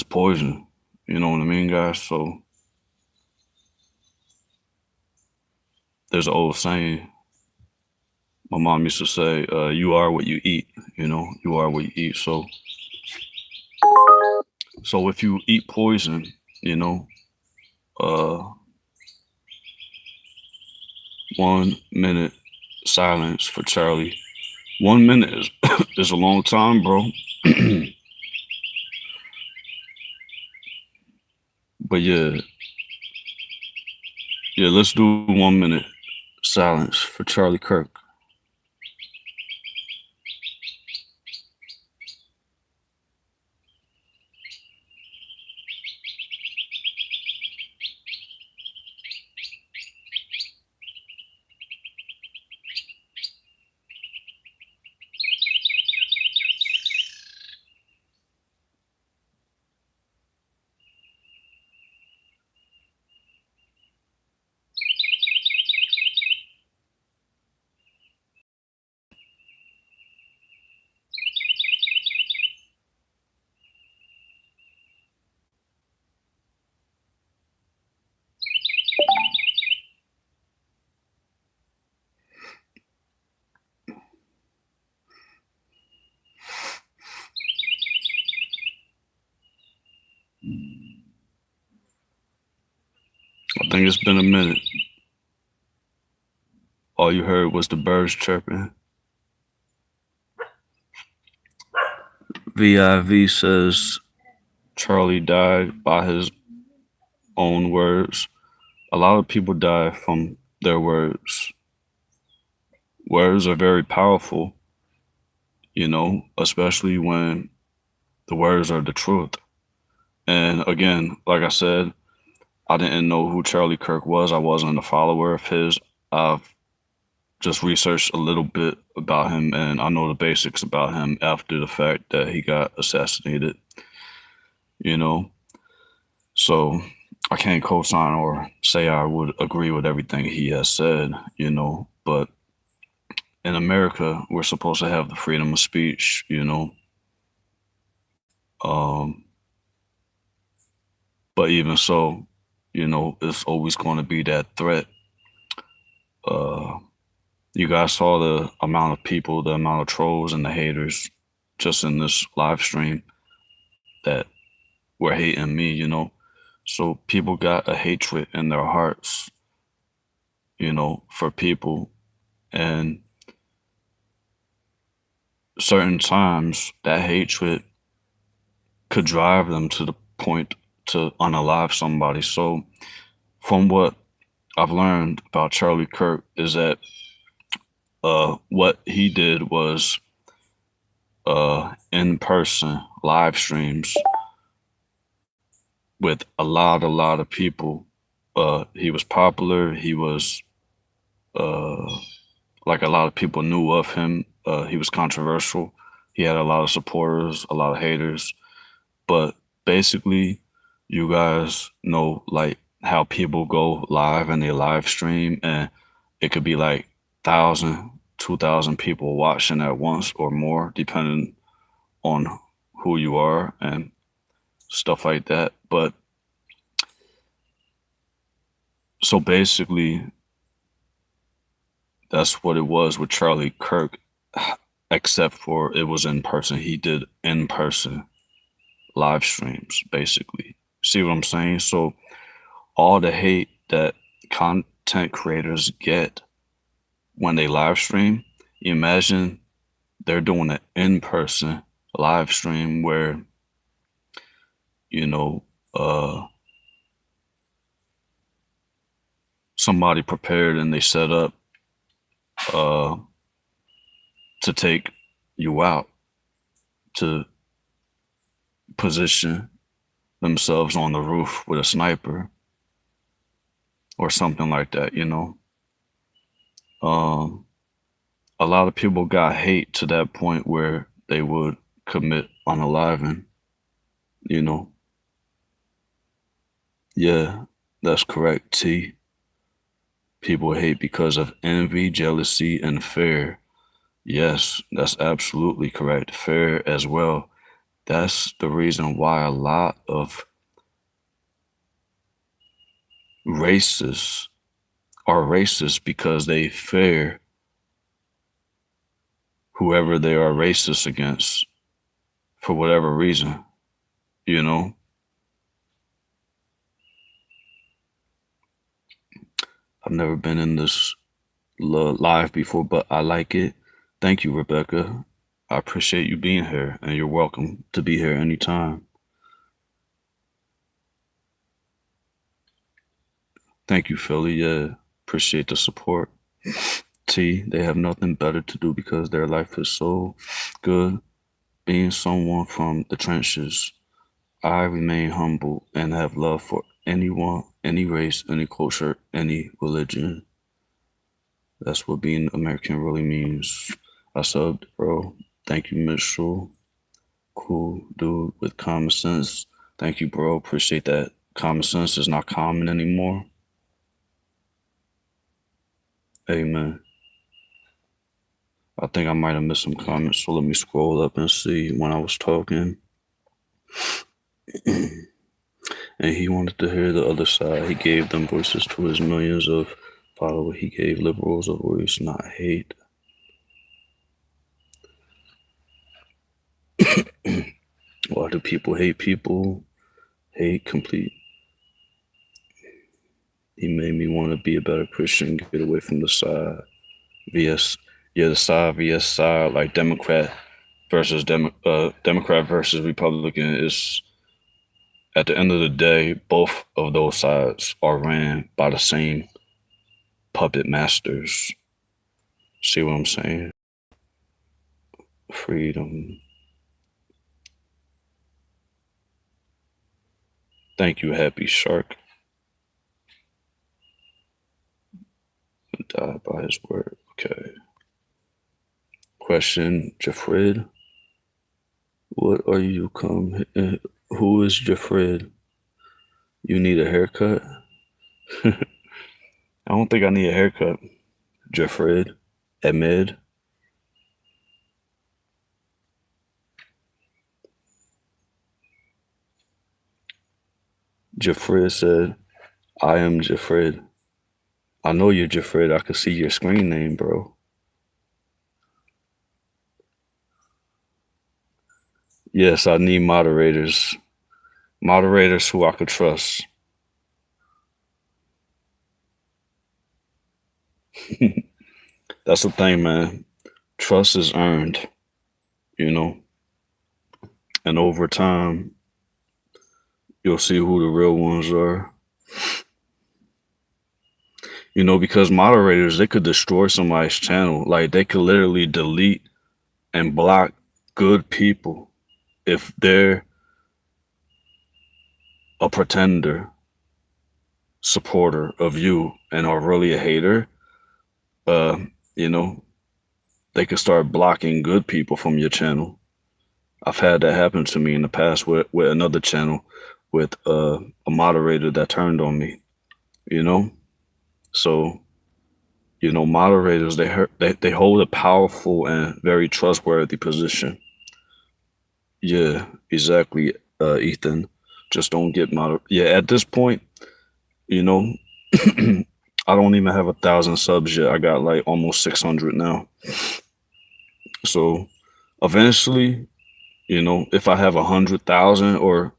poison. You know what I mean, guys? So there's an old saying my mom used to say, you are what you eat. You are what you eat. So if you eat poison, you know, uh, 1 minute silence for Charlie. 1 minute is, is a long time, bro. But yeah, let's do 1 minute silence for Charlie Kirk. I think it's been a minute. All you heard was the birds chirping. VIV says Charlie died by his own words. A lot of people die from their words. Words are very powerful, especially when the words are the truth. And again, like I said, I didn't know who Charlie Kirk was. I wasn't a follower of his. I've just researched a little bit about him, and I know the basics about him after the fact that he got assassinated, you know. So I can't co-sign or say I would agree with everything he has said, but in America, we're supposed to have the freedom of speech, Um, but even so, it's always going to be that threat. Uh, you guys saw the amount of people, the amount of trolls and the haters just in this live stream that were hating me. So people got a hatred in their hearts, for people. And certain times that hatred could drive them to the point to unalive somebody. So from what I've learned about Charlie Kirk is that what he did was in-person live streams with a lot of people. He was popular. He was like a lot of people knew of him. He was controversial. He had a lot of supporters, a lot of haters. But basically, you guys know like how people go live and they live stream, and it could be like 1,000, 2,000 people watching at once or more, depending on who you are and stuff like that. But so basically, that's what it was with Charlie Kirk, except for it was in person. He did in person live streams, basically. See what I'm saying? So all the hate that content creators get when they live stream, imagine they're doing an in-person live stream where, somebody prepared and they set up to take you out, to position themselves on the roof with a sniper or something like that, a lot of people got hate to that point where they would commit unaliving, Yeah, that's correct, T. People hate because of envy, jealousy, and fear. Yes, that's absolutely correct. Fear as well. That's the reason why a lot of racists are racist, because they fear whoever they are racist against for whatever reason, I've never been in this live before, but I like it. Thank you, Rebecca. I appreciate you being here, and you're welcome to be here anytime. Thank you, Philly. Yeah, appreciate the support. T, they have nothing better to do because their life is so good. Being someone from the trenches, I remain humble and have love for anyone, any race, any culture, any religion. That's what being American really means. I subbed, bro. Thank you, Mitchell. Cool dude with common sense. Thank you, bro. Appreciate that. Common sense is not common anymore. Amen. I think I might have missed some comments, so let me scroll up and see when I was talking. And he wanted to hear the other side. He gave them voices to his millions of followers. He gave liberals a voice, not hate. Why do people hate people? Hate complete. He made me want to be a better Christian, get away from the side. VS, yeah, the side vs side, like Democrat versus Republican is at the end of the day, both of those sides are ran by the same puppet masters. See what I'm saying? Freedom. Thank you, Happy Shark. Die by his word. Okay. Question, Jafrid. What are you come? Who is Jafrid? You need a haircut? I don't think I need a haircut. Jafrid. Ahmed. Jafrid said, I am Jafrid. I know you're Jafrid. I can see your screen name, bro. Yes, I need moderators. Moderators who I could trust. That's the thing, man. Trust is earned, you know? And over time, you'll see who the real ones are. You know, because moderators, they could destroy somebody's channel. Like, they could literally delete and block good people if they're a pretender supporter of you and are really a hater. You know, they could start blocking good people from your channel. I've had that happen to me in the past with another channel with a moderator that turned on me, you know? So, you know, moderators, they hold a powerful and very trustworthy position. Yeah, exactly, Ethan. Just don't get Yeah, at this point, you know, I don't even have 1,000 subs yet. I got like almost 600 now. So eventually, you know, if I have 100,000 or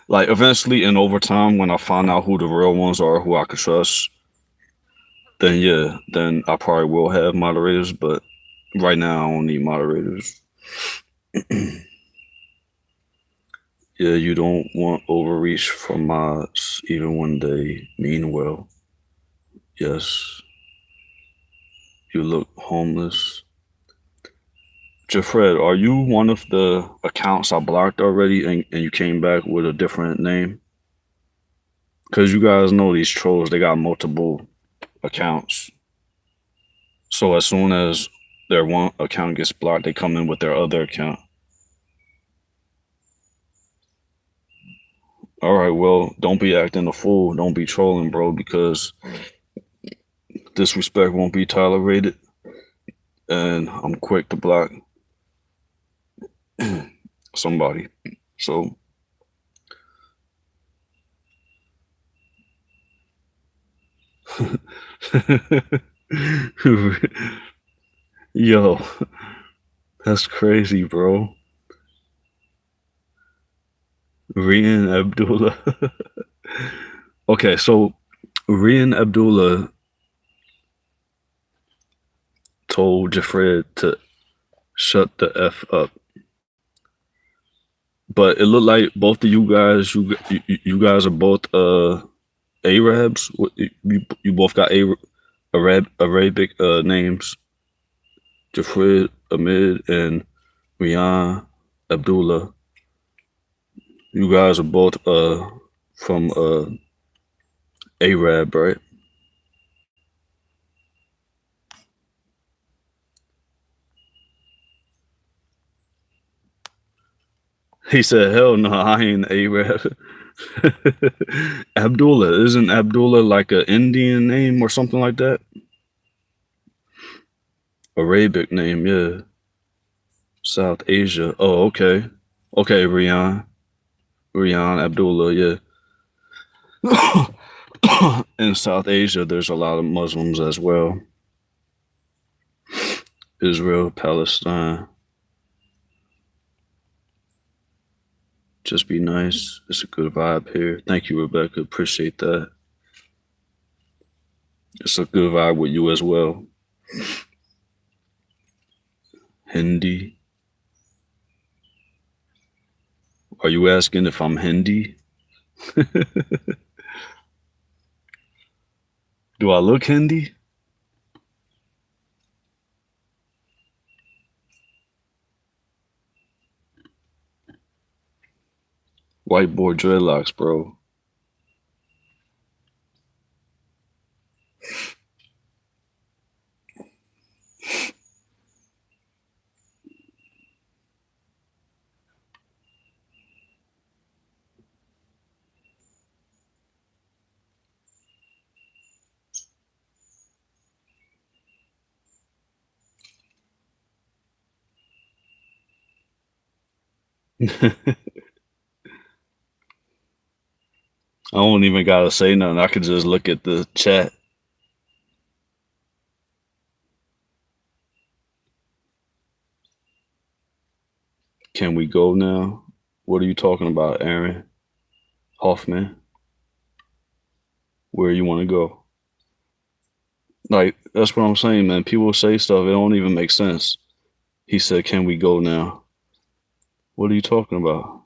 like eventually and over time when I find out who the real ones are, who I can trust, then yeah, then I probably will have moderators. But right now I don't need moderators. Yeah, you don't want overreach from mods even when they mean well. Yes. You look homeless. Jafred, are you one of the accounts I blocked already and you came back with a different name? Because you guys know these trolls, they got multiple accounts. So as soon as their one account gets blocked, they come in with their other account. All right, well, don't be acting a fool. Don't be trolling, bro, because disrespect won't be tolerated. And I'm quick to block somebody. So yo, that's crazy, bro. Rian Abdullah. Okay, so Rian Abdullah told Jafred to shut the F up. But it looked like both of you guys, you guys are both Arabs. You both got Arabic names. Jafred Ahmed and Rian Abdullah. You guys are both from Arab, right? He said, hell no, I ain't Arab. Abdullah, isn't Abdullah like an Indian name or something like that? Arabic name, yeah. South Asia. Oh, okay. Okay, Rian Abdullah, yeah. In South Asia, there's a lot of Muslims as well. Israel, Palestine. Just be nice. It's a good vibe here. Thank you, Rebecca. Appreciate that. It's a good vibe with you as well. Hindi. Are you asking if I'm Hindi? Do I look Hindi? White boy dreadlocks, bro. I don't even gotta say nothing. I could just look at the chat. Can we go now? What are you talking about, Aaron Hoffman? Where you want to go? Like, that's what I'm saying, man. People say stuff, it don't even make sense. He said, can we go now? What are you talking about?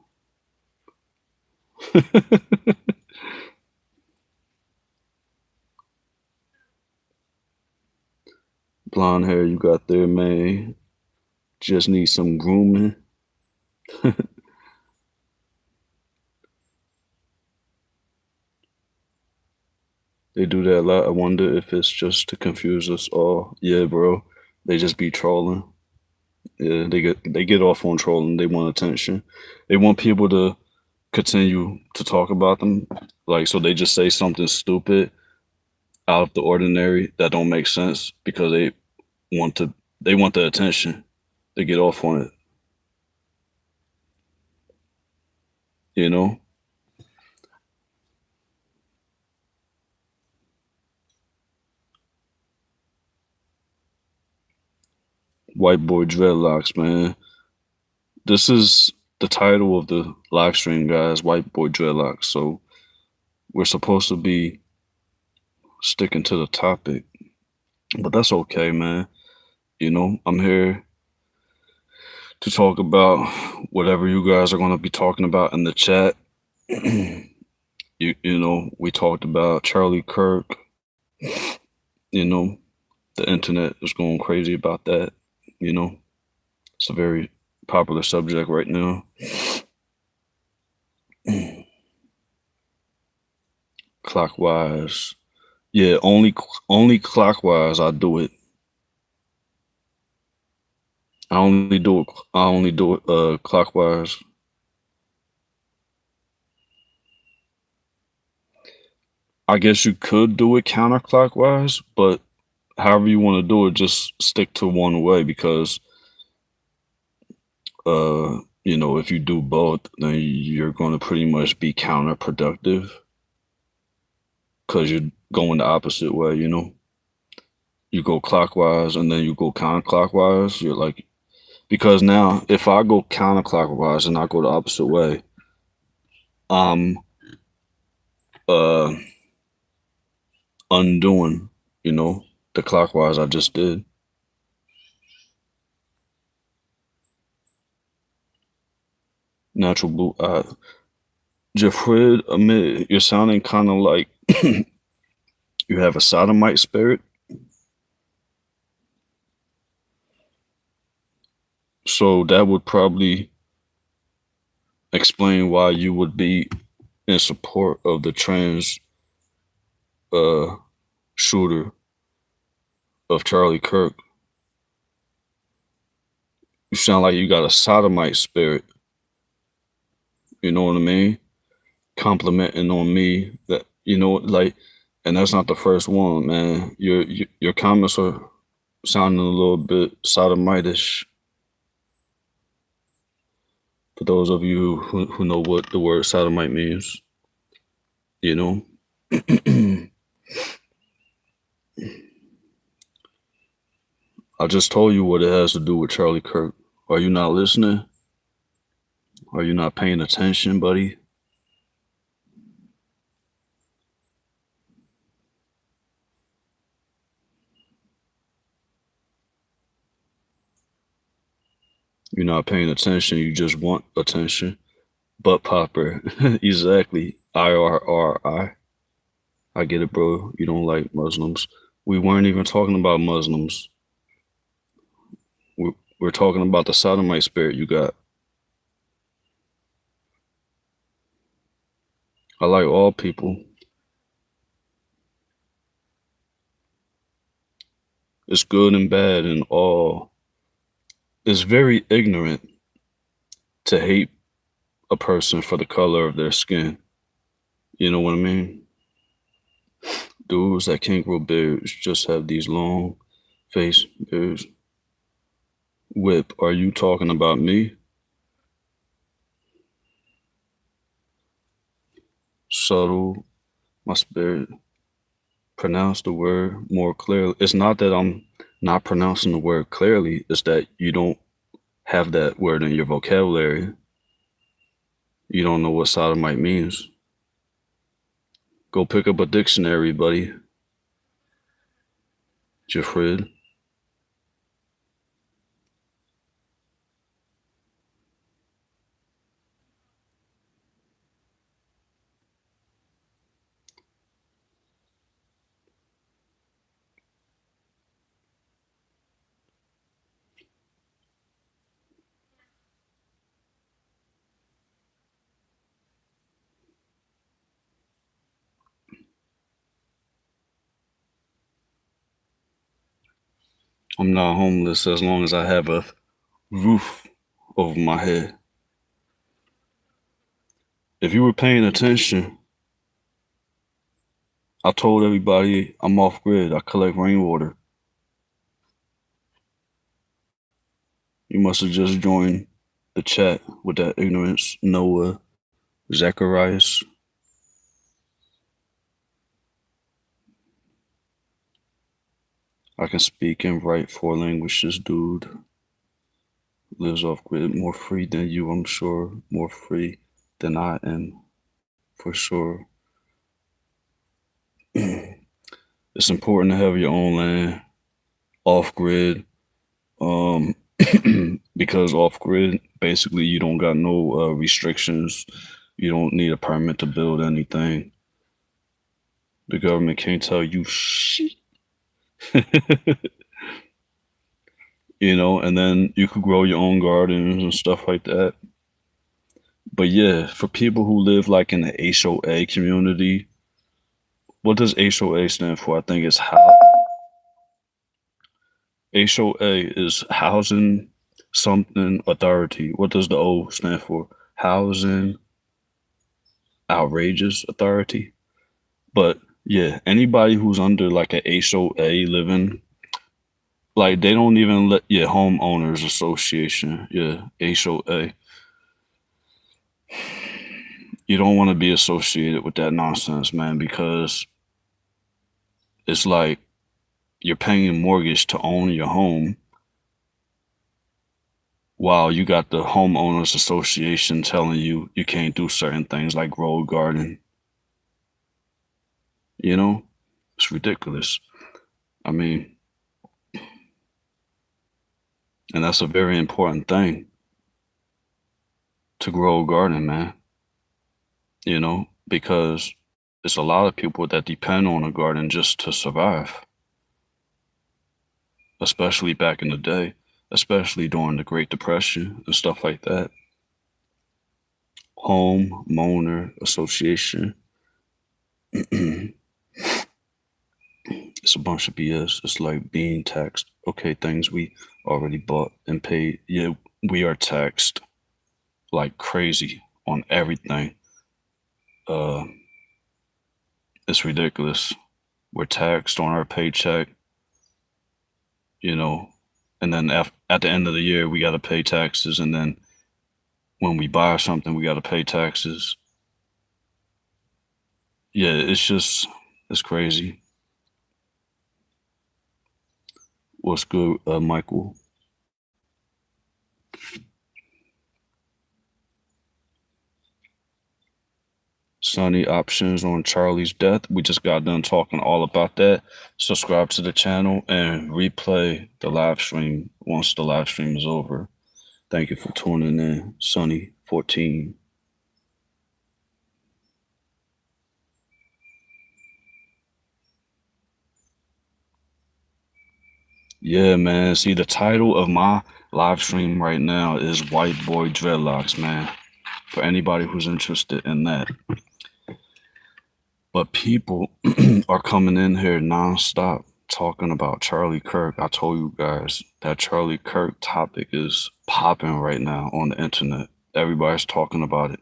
Blonde hair you got there, man. Just need some grooming. They do that a lot. I wonder if it's just to confuse us all. Yeah, bro. They just be trolling. Yeah, they get off on trolling. They want attention. They want people to continue to talk about them. Like, so they just say something stupid out of the ordinary that don't make sense because want the attention. They get off on it. You know? White boy dreadlocks, man. This is the title of the live stream, guys. White boy dreadlocks. So we're supposed to be sticking to the topic, but that's okay, man. You know, I'm here to talk about whatever you guys are going to be talking about in the chat. you know, we talked about Charlie Kirk. You know, the internet is going crazy about that. You know, it's a very popular subject right now. Clockwise. Yeah, only clockwise I do it. I only do it clockwise. I guess you could do it counterclockwise, but however you want to do it, just stick to one way because you know, if you do both, then you're going to pretty much be counterproductive because you're going the opposite way, you know? You go clockwise and then you go counterclockwise. You're like, because now if I go counterclockwise and I go the opposite way, I'm undoing, you know, the clockwise I just did. Natural blue eye. Jeffrey, Amid, you're sounding kind of like you have a sodomite spirit. So that would probably explain why you would be in support of the trans shooter of Charlie Kirk. You sound like you got a sodomite spirit. You know what I mean? Complimenting on me that, you know, like, and that's not the first one, man. Your comments are sounding a little bit sodomitish. For those of you who know what the word sodomite means, you know. I just told you what it has to do with Charlie Kirk. Are you not listening? Are you not paying attention, buddy? You're not paying attention. You just want attention. Butt popper. Exactly. IRRI. I get it, bro. You don't like Muslims. We weren't even talking about Muslims. We're talking about the sodomite spirit you got. I like all people. It's good and bad and all. It's very ignorant to hate a person for the color of their skin. You know what I mean? Dudes that can't grow beards just have these long face beards. Whip, are you talking about me? Subtle, my spirit. Pronounce the word more clearly. It's not that I'm not pronouncing the word clearly, it's that you don't have that word in your vocabulary. You don't know what sodomite means. Go pick up a dictionary, buddy. Jeffred. I'm not homeless as long as I have a roof over my head. If you were paying attention, I told everybody I'm off grid. I collect rainwater. You must have just joined the chat with that ignorance. Noah, Zacharias. I can speak and write 4 languages, dude. Lives off grid, more free than you, I'm sure. More free than I am, for sure. It's important to have your own land off grid. Because off grid, basically, you don't got no restrictions. You don't need a permit to build anything. The government can't tell you shit. You know, and then you could grow your own gardens and stuff like that. But yeah, for people who live like in the HOA community, what does HOA stand for? I think it's HOA is Housing Something Authority. What does the O stand for? Housing Outrageous Authority. But yeah, anybody who's under like a HOA living, like they don't even let, yeah, homeowners association, yeah, HOA. You don't want to be associated with that nonsense, man, because it's like you're paying a mortgage to own your home while you got the homeowners association telling you you can't do certain things like grow a garden. You know, it's ridiculous. I mean, and that's a very important thing to grow a garden, man. You know, because there's a lot of people that depend on a garden just to survive, especially back in the day, especially during the Great Depression and stuff like that. Homeowner association. It's a bunch of BS. It's like being taxed. Okay, things we already bought and paid. Yeah, we are taxed like crazy on everything. It's ridiculous. We're taxed on our paycheck, you know, and then at the end of the year, we got to pay taxes. And then when we buy something, we got to pay taxes. Yeah, it's crazy. What's good, Michael? Sunny options on Charlie's death. We just got done talking all about that. Subscribe to the channel and replay the live stream once the live stream is over. Thank you for tuning in, Sunny 14. Yeah, man. See, the title of my live stream right now is White Boy Dreadlocks, man. For anybody who's interested in that. But people are coming in here nonstop talking about Charlie Kirk. I told you guys that Charlie Kirk topic is popping right now on the internet. Everybody's talking about it.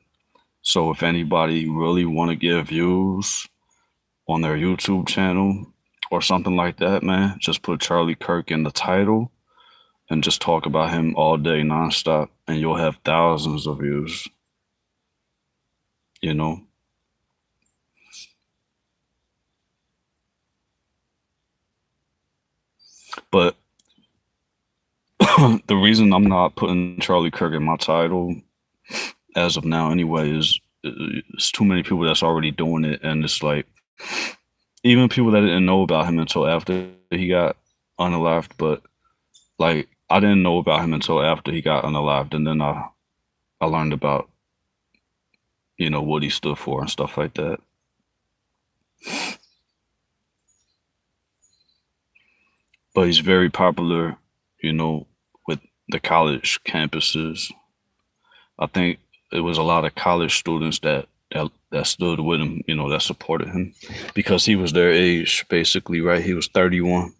So if anybody really want to get views on their YouTube channel or something like that, man, just put Charlie Kirk in the title and just talk about him all day nonstop, and you'll have thousands of views. You know? But the reason I'm not putting Charlie Kirk in my title as of now anyway is it's too many people that's already doing it, and it's like even people that didn't know about him until after he got unalived, but like I didn't know about him until after he got unalived, and then I learned about, you know, what he stood for and stuff like that. But he's very popular, you know, with the college campuses. I think it was a lot of college students that stood with him, you know, that supported him because he was their age, basically, right? He was 31.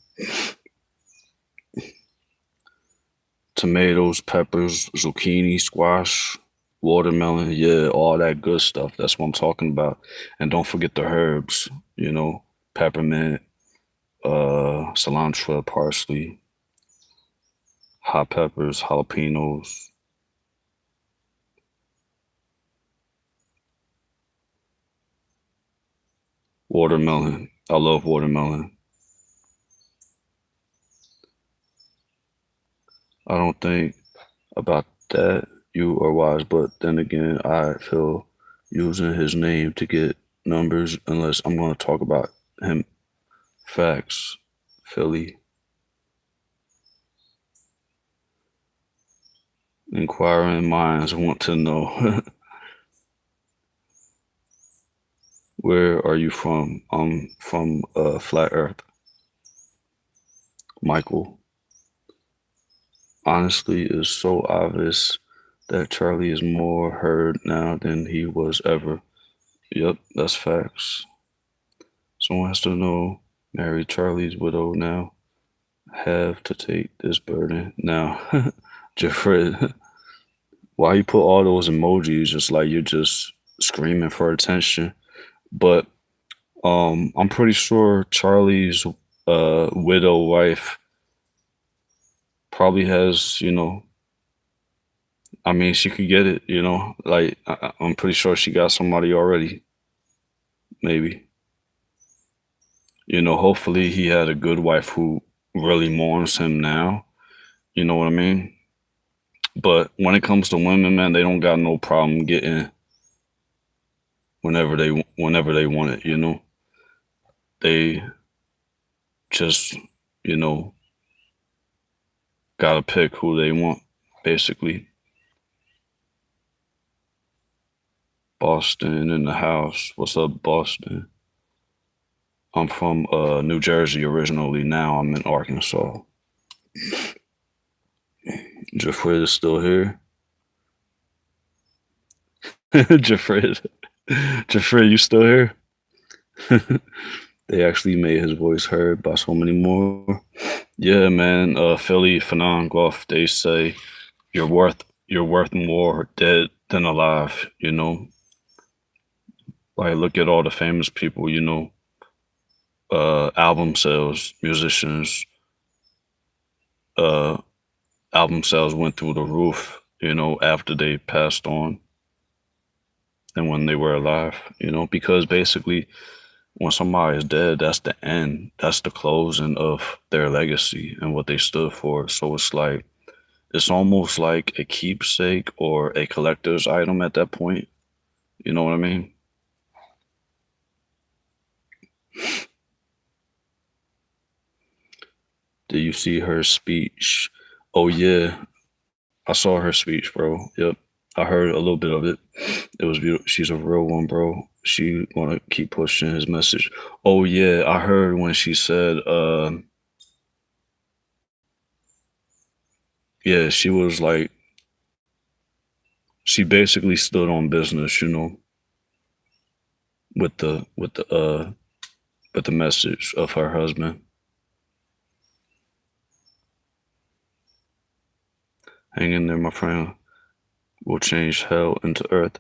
Tomatoes, peppers, zucchini, squash, watermelon, yeah, all that good stuff. That's what I'm talking about. And don't forget the herbs, you know, peppermint, cilantro, parsley, hot peppers, jalapenos. Watermelon. I love watermelon. I don't think about that you are wise, but then again, I feel using his name to get numbers, unless I'm going to talk about him. Facts. Philly. Inquiring minds want to know. Where are you from? I'm from Flat Earth. Michael. Honestly, it's so obvious that Charlie is more heard now than he was ever. Yep, that's facts. Someone has to know. Marry Charlie's widow now. Have to take this burden now. Jeffrey, why you put all those emojis just like you're just screaming for attention? But I'm pretty sure Charlie's widow wife probably has, you know, I mean, she could get it, you know, like I'm pretty sure she got somebody already, maybe. You know, hopefully he had a good wife who really mourns him now. You know what I mean? But when it comes to women, man, they don't got no problem getting whenever they want it, you know. They just, you know, gotta pick who they want, basically. Boston in the house. What's up, Boston? I'm from New Jersey originally. Now I'm in Arkansas. Jeffrey is still here. Jeffrey, you still here? They actually made his voice heard by so many more. Yeah, man. Philly Fanon Golf. They say you're worth more dead than alive. You know, like look at all the famous people. You know, album sales, musicians. Album sales went through the roof. You know, after they passed on and when they were alive. You know, because basically, when somebody is dead, that's the end. That's the closing of their legacy and what they stood for. So it's like, it's almost like a keepsake or a collector's item at that point. You know what I mean? Did you see her speech? Oh yeah, I saw her speech, bro. Yep, I heard a little bit of it. It was beautiful. She's a real one, bro. She wanna keep pushing his message. Oh yeah, I heard when she said, yeah, she was like, she basically stood on business, with the message of her husband. Hang in there, my friend. We'll change hell into earth,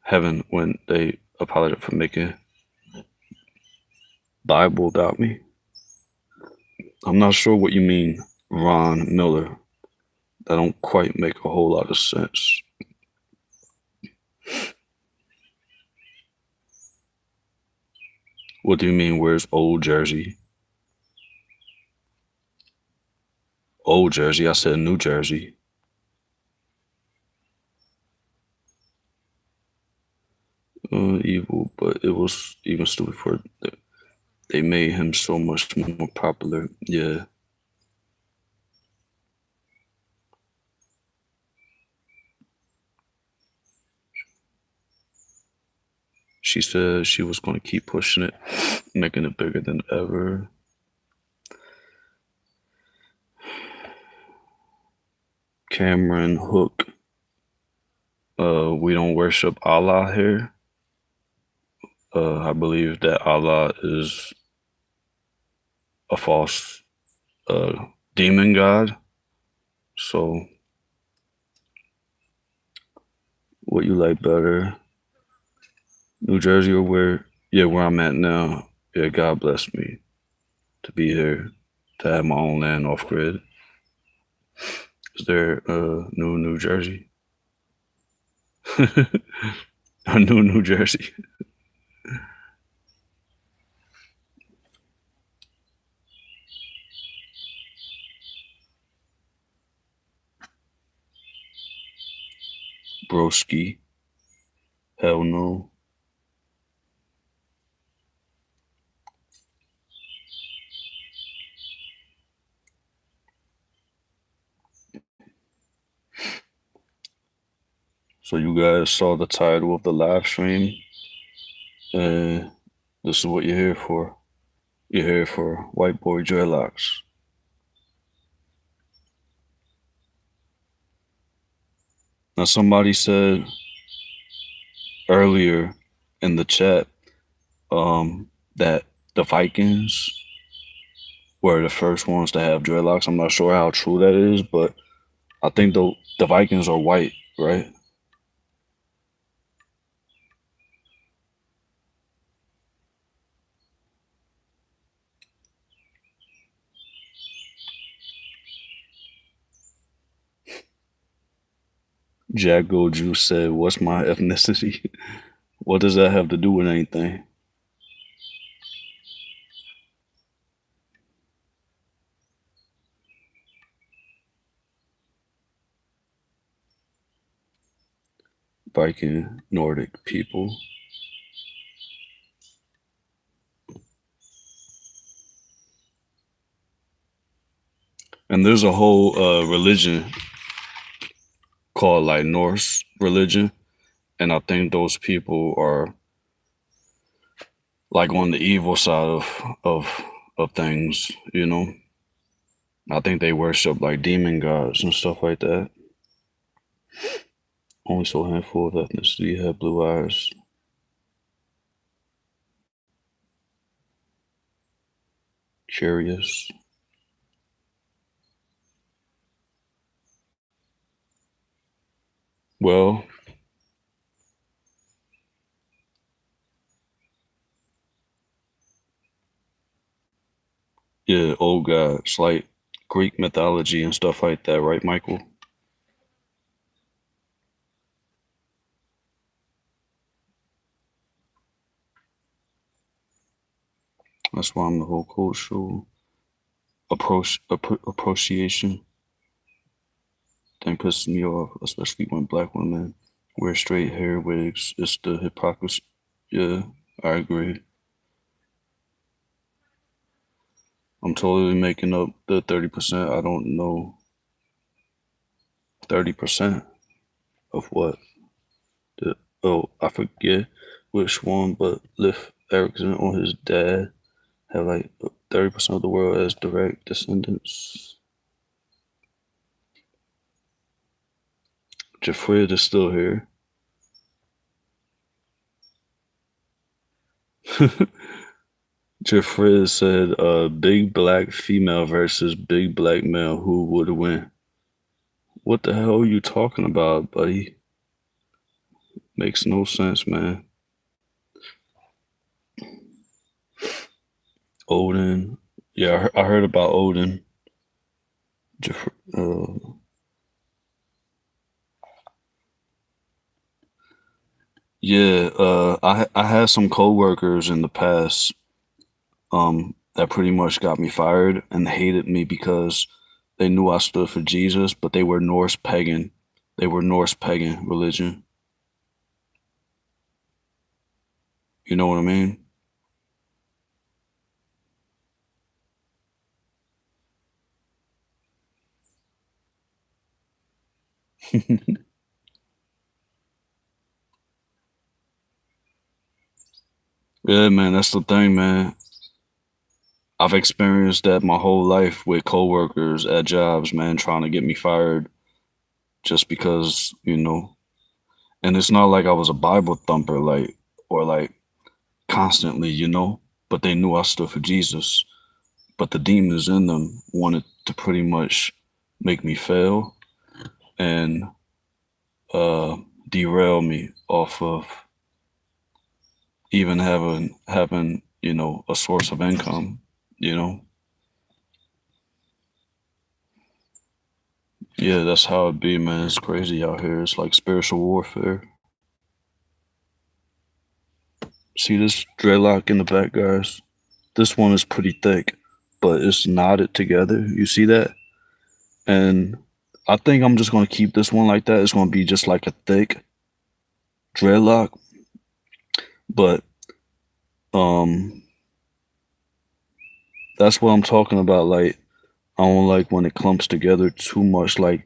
heaven when they apologize for making Bible about me. I'm not sure what you mean, Ron Miller. That don't quite make a whole lot of sense. What do you mean, where's Old Jersey? Old Jersey? I said New Jersey. Evil, but it was even stupid for they made him so much more popular. Yeah. She said she was going to keep pushing it, making it bigger than ever. Cameron Hook. We don't worship Allah here. I believe that Allah is a false demon god. So, what you like better, New Jersey or where? Yeah, where I'm at now. Yeah, God bless me to be here, to have my own land off grid. Is there New Jersey? A New Jersey. Broski. Hell no. So you guys saw the title of the live stream. This is what you're here for. You're here for white boy dreadlocks. Now somebody said earlier in the chat that the Vikings were the first ones to have dreadlocks. I'm not sure how true that is, but I think the Vikings are white, right? Jack Goju said, "What's my ethnicity?" What does that have to do with anything? Viking Nordic people. And there's a whole religion called like Norse religion, and I think those people are like on the evil side of things, I think they worship like demon gods and stuff like that. Only so handful of ethnicity have blue eyes. Curious. Well, yeah, old gods like Greek mythology and stuff like that, right, Michael? That's why I'm the whole cultural appreciation thing pisses me off, especially when black women wear straight hair wigs. It's the hypocrisy. Yeah, I agree. I'm totally making up the 30%. I don't know 30% of what. Oh, I forget which one, but Liv Erickson or his dad have like 30% of the world as direct descendants. Jeffrey is still here. Jeffrey said, big black female versus big black male, who would win? What the hell are you talking about, buddy? Makes no sense, man. Odin. Yeah, I heard about Odin. Yeah, I had some coworkers in the past that pretty much got me fired and hated me because they knew I stood for Jesus, but they were Norse pagan. They were Norse pagan religion. You know what I mean? Yeah, man, that's the thing, man. I've experienced that my whole life with coworkers at jobs, man, trying to get me fired just because, and it's not like I was a Bible thumper, like, or like constantly, but they knew I stood for Jesus. But the demons in them wanted to pretty much make me fail and derail me off of even having a source of income. Yeah, that's how it be, man. It's crazy out here. It's like spiritual warfare. See this dreadlock in the back, guys? This one is pretty thick, but it's knotted together. You see that? And I think I'm just gonna keep this one like that. It's gonna be just like a thick dreadlock. But that's what I'm talking about. Like, I don't like when it clumps together too much, like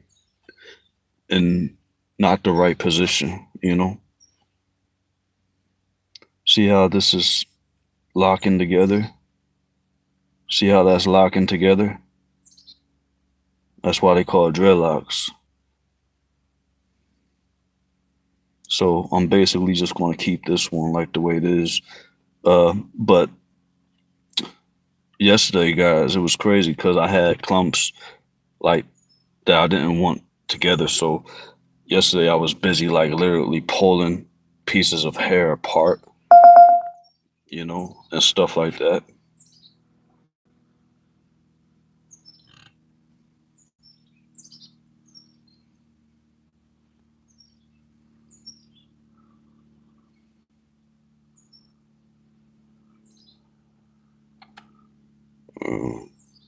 in not the right position, See how this is locking together? See how that's locking together? That's why they call it dreadlocks. So I'm basically just going to keep this one like the way it is. But yesterday, guys, it was crazy because I had clumps like that I didn't want together. So yesterday I was busy like literally pulling pieces of hair apart, and stuff like that.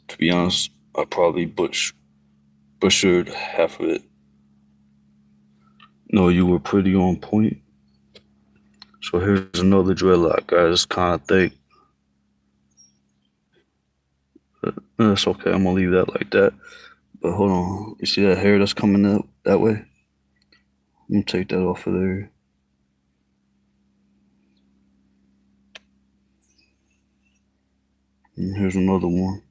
To be honest, I probably butchered half of it. No, you were pretty on point. So here's another dreadlock, guys. It's kind of thick. That's okay. I'm gonna leave that like that. But hold on. You see that hair that's coming up that way? I'm gonna take that off of there. And here's another one.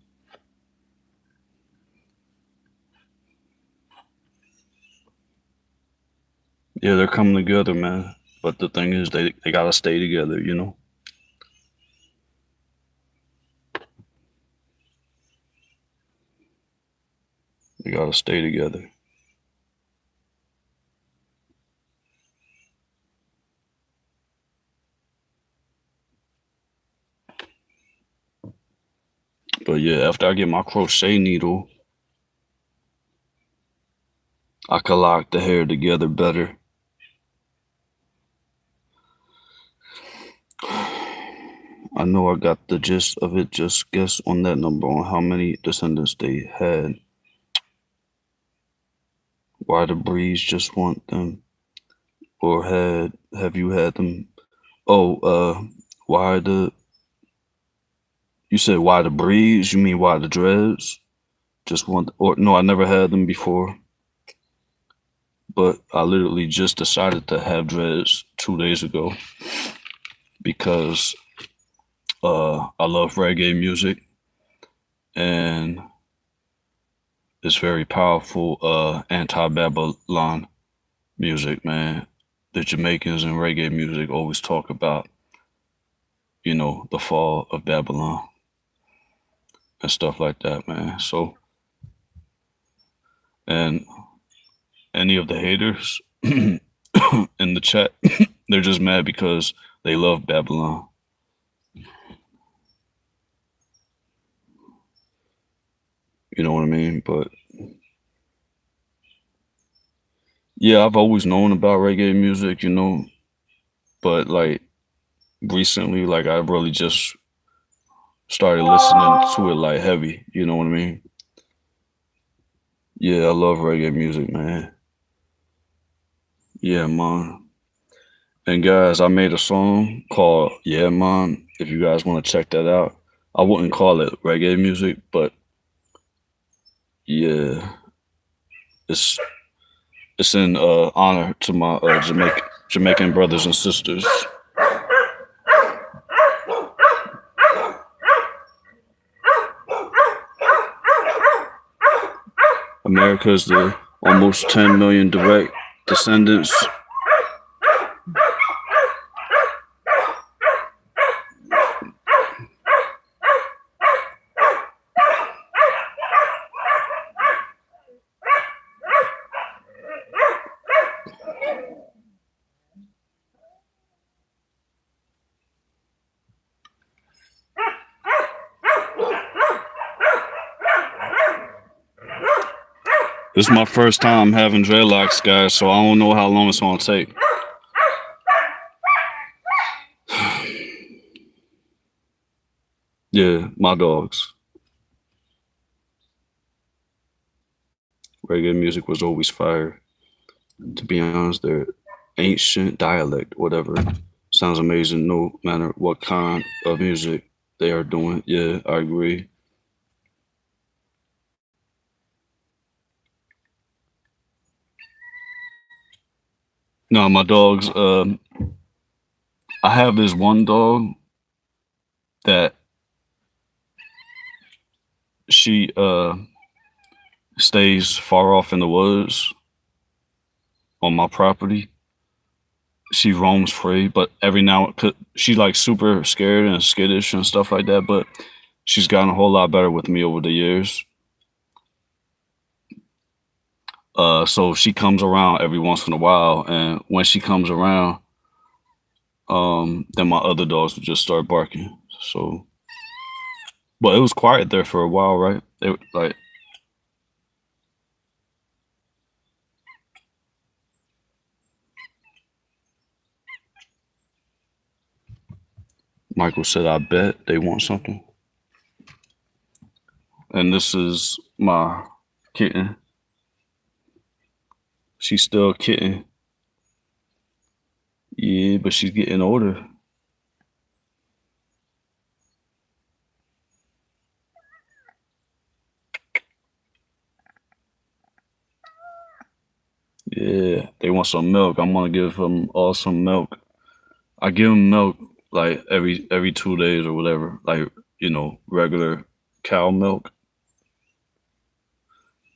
Yeah, they're coming together, man. But the thing is, they gotta stay together, They gotta stay together. But yeah, after I get my crochet needle, I can lock the hair together better. I know I got the gist of it. Just guess on that number on how many descendants they had. Why the breeds just want them, or have you had them? Oh, why the You said why the breeds? You mean why the dreads? Just one, or no, I never had them before, but I literally just decided to have dreads 2 days ago because I love reggae music and it's very powerful anti-Babylon music, man. The Jamaicans in reggae music always talk about, the fall of Babylon and stuff like that, man. So, and any of the haters in the chat, they're just mad because they love Babylon. You know what I mean? But yeah, I've always known about reggae music, but like recently, like I really just started listening to it like heavy. You know what I mean? Yeah, I love reggae music, man. Yeah, man. And guys, I made a song called Yeah, Man. If you guys want to check that out, I wouldn't call it reggae music, but yeah, it's it's in honor to my Jamaican brothers and sisters. America is the almost 10 million direct descendants. This is my first time having dreadlocks, guys, so I don't know how long it's gonna take. Yeah, my dogs. Reggae music was always fire. To be honest, their ancient dialect, whatever, sounds amazing no matter what kind of music they are doing. Yeah, I agree. No, my dogs, I have this one dog that she stays far off in the woods on my property. She roams free, but every now she's like super scared and skittish and stuff like that. But she's gotten a whole lot better with me over the years. So she comes around every once in a while, and when she comes around, then my other dogs would just start barking. So, but it was quiet there for a while, right? They like Michael said, "I bet they want something." And this is my kitten. She's still a kitten. Yeah, but she's getting older. Yeah, they want some milk. I'm gonna give them all some milk. I give them milk like every 2 days or whatever, like regular cow milk.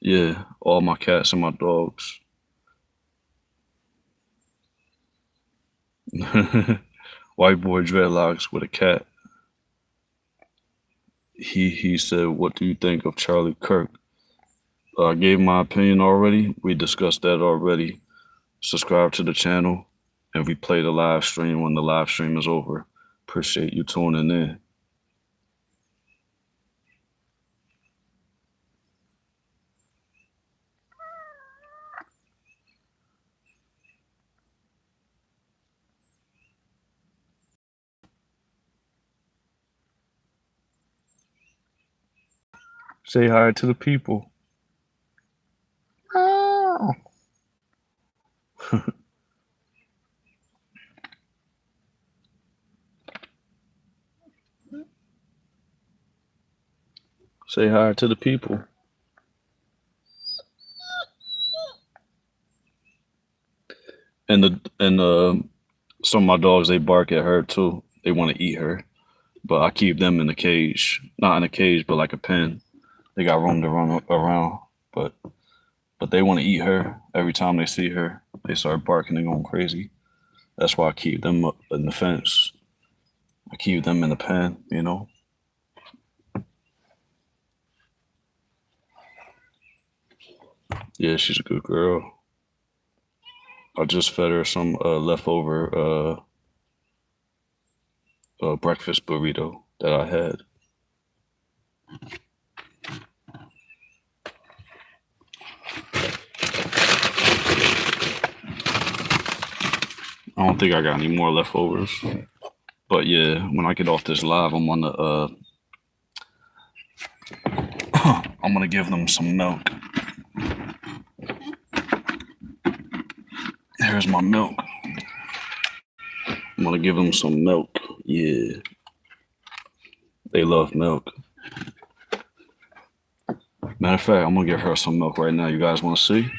Yeah, all my cats and my dogs. White boy dreadlocks with a cat. He said, "What do you think of Charlie Kirk?" I gave my opinion already. We discussed that already. Subscribe to the channel and replay the live stream when the live stream is over. Appreciate you tuning in. Say hi to the people. Say hi to the people. And some of my dogs, they bark at her too. They want to eat her, but I keep them in the cage, not in a cage, but like a pen. They got room to run around, but they want to eat her. Every time they see her, they start barking and going crazy. That's why I keep them up in the fence. I keep them in the pen, you know. Yeah, she's a good girl. I just fed her some leftover breakfast burrito that I had. I don't think I got any more leftovers. But yeah, when I get off this live, I'm gonna give them some milk. Here's my milk. I'm gonna give them some milk. Yeah, they love milk. Matter of fact, I'm gonna give her some milk right now. You guys want to see?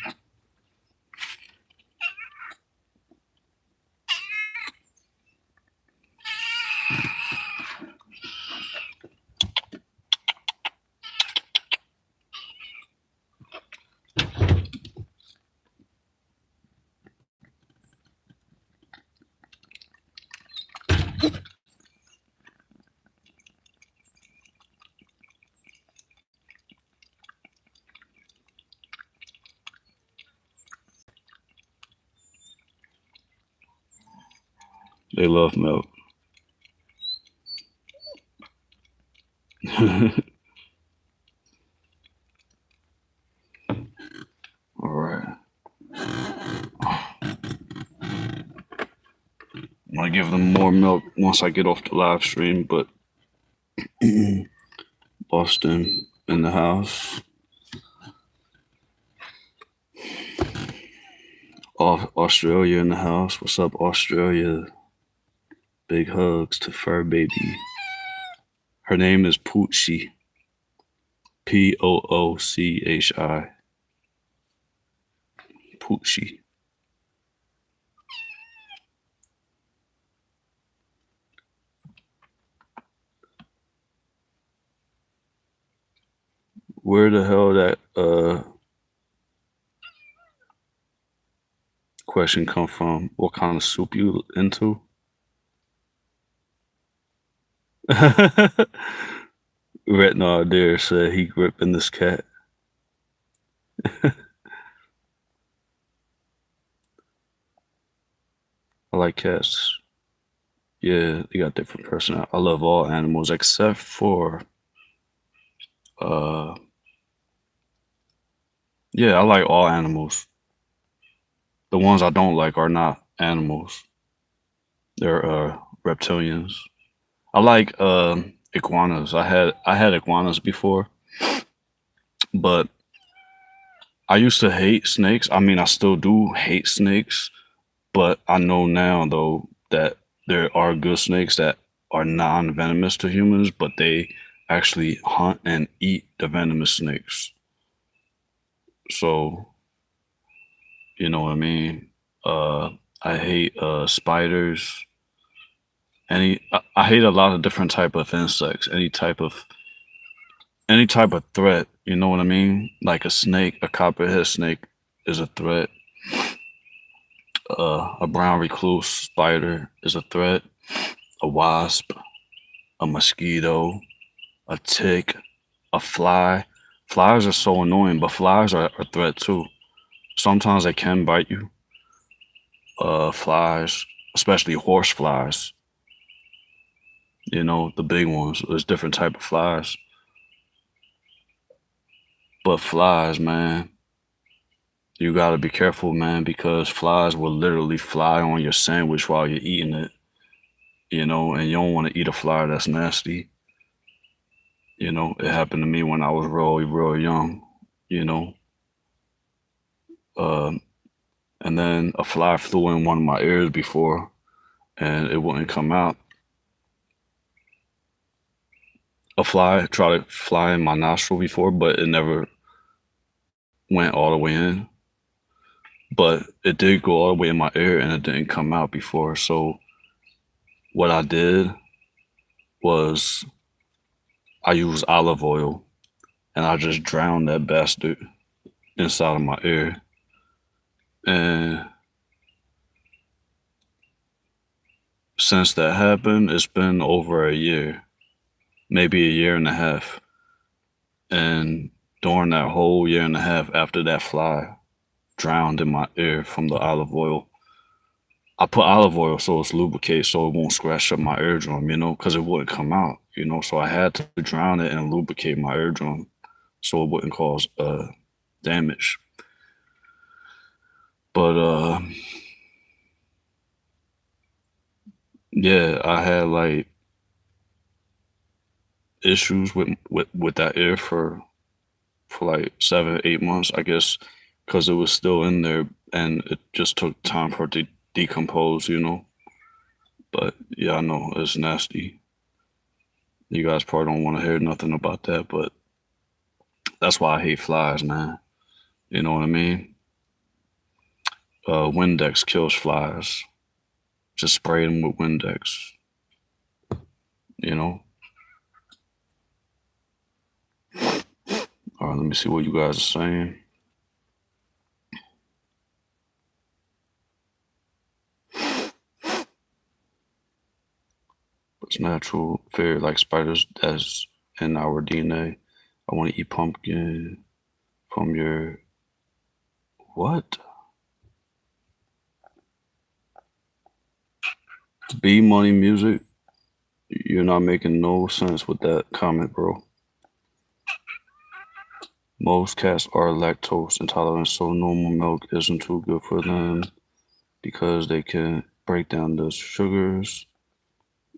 They love milk. All right. I'm gonna give them more milk once I get off the live stream, but Boston in the house. Australia in the house. What's up, Australia? Big hugs to Fur Baby. Her name is Poochie. Poochi. Poochie. Where the hell that question come from? What kind of soup you into? Retinol there said he gripping this cat. I like cats. Yeah, they got different personality. I love all animals except for yeah, I like all animals. The ones I don't like are not animals. They're reptilians. I like iguanas. I had iguanas before, but I used to hate snakes. I mean, I still do hate snakes, but I know now though that there are good snakes that are non-venomous to humans, but they actually hunt and eat the venomous snakes. So, you know what I mean? I hate spiders. I hate a lot of different type of insects. Any type of threat. You know what I mean? Like a snake, a copperhead snake is a threat. A brown recluse spider is a threat. A wasp, a mosquito, a tick, a fly. Flies are so annoying, but flies are a threat too. Sometimes they can bite you. Flies, especially horse flies. You know, the big ones. There's different type of flies. But flies, man, you gotta be careful, man, because flies will literally fly on your sandwich while you're eating it. You know, and you don't want to eat a fly that's nasty. You know, it happened to me when I was real young. You know, um, and then a fly flew in one of my ears before, and it wouldn't come out. a fly tried to fly in my nostril before, but it never went all the way in. But it did go all the way in my ear and it didn't come out before. So what I did was I used olive oil and I just drowned that bastard inside of my ear. And since that happened, it's been over a year, maybe a year and a half. And during that whole year and a half after that fly drowned in my ear from the olive oil, I put olive oil so it's lubricated so it won't scratch up my eardrum, because it wouldn't come out, So I had to drown it and lubricate my eardrum so it wouldn't cause damage. But yeah, I had like issues with that ear for like 7, 8 months, I guess, because it was still in there and it just took time for it to decompose, But yeah, I know it's nasty. You guys probably don't want to hear nothing about that, but that's why I hate flies, man. You know what I mean? Windex kills flies. Just spray them with Windex, you know? All right, let me see what you guys are saying. It's natural, very like spiders that's in our DNA. I want to eat pumpkin from your what? B Money Music? You're not making no sense with that comment, bro. Most cats are lactose intolerant, so normal milk isn't too good for them because they can break down the sugars.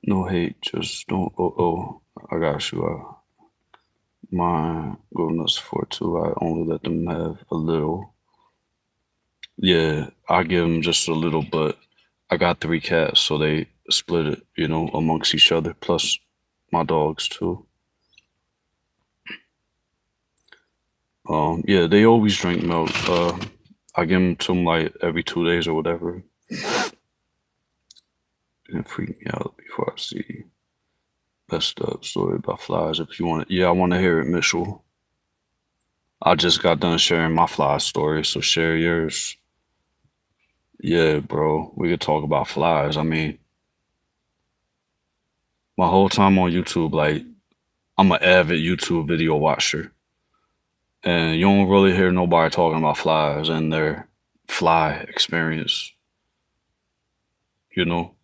No hate, just don't. Oh, I got you. Mine go nuts for it too. I only let them have a little. Yeah, I give them just a little, but I got 3 cats, so they split it, amongst each other, plus my dogs too. Yeah, they always drink milk. I give them to them like every 2 days or whatever. It freak me out before I see best up story about flies. If you want it, yeah, I want to hear it, Mitchell. I just got done sharing my fly story, so share yours. Yeah, bro, we could talk about flies. I mean, my whole time on YouTube, like, I'm an avid YouTube video watcher, and you don't really hear nobody talking about flies and their fly experience, you know?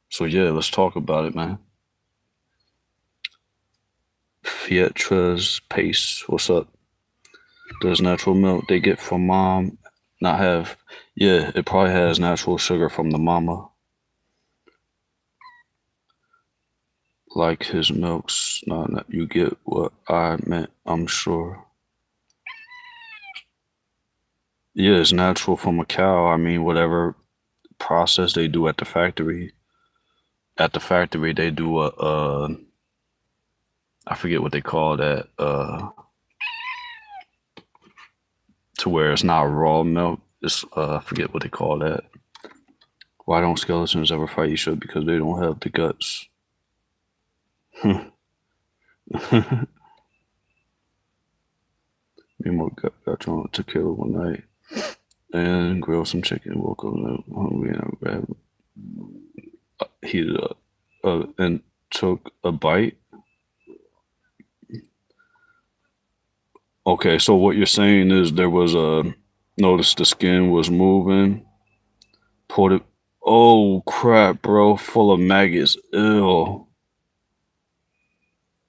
So yeah, let's talk about it, man. Fietra's Pace, what's up? Does natural milk they get from mom not have? Yeah, it probably has natural sugar from the mama. Like his milk's not. You get what I meant, I'm sure. Yeah, it's natural from a cow. I mean, whatever process they do at the factory. At the factory, they do I forget what they call that. To where it's not raw milk. It's I forget what they call that. Why don't skeletons ever fight each other? Because they don't have the guts. Me and my got drunk tequila one night and grilled some chicken. Woke up hungry and I grabbed, heated up, and took a bite. Okay, so what you're saying is there was noticed the skin was moving. Pulled it. Oh crap, bro! Full of maggots. Ew.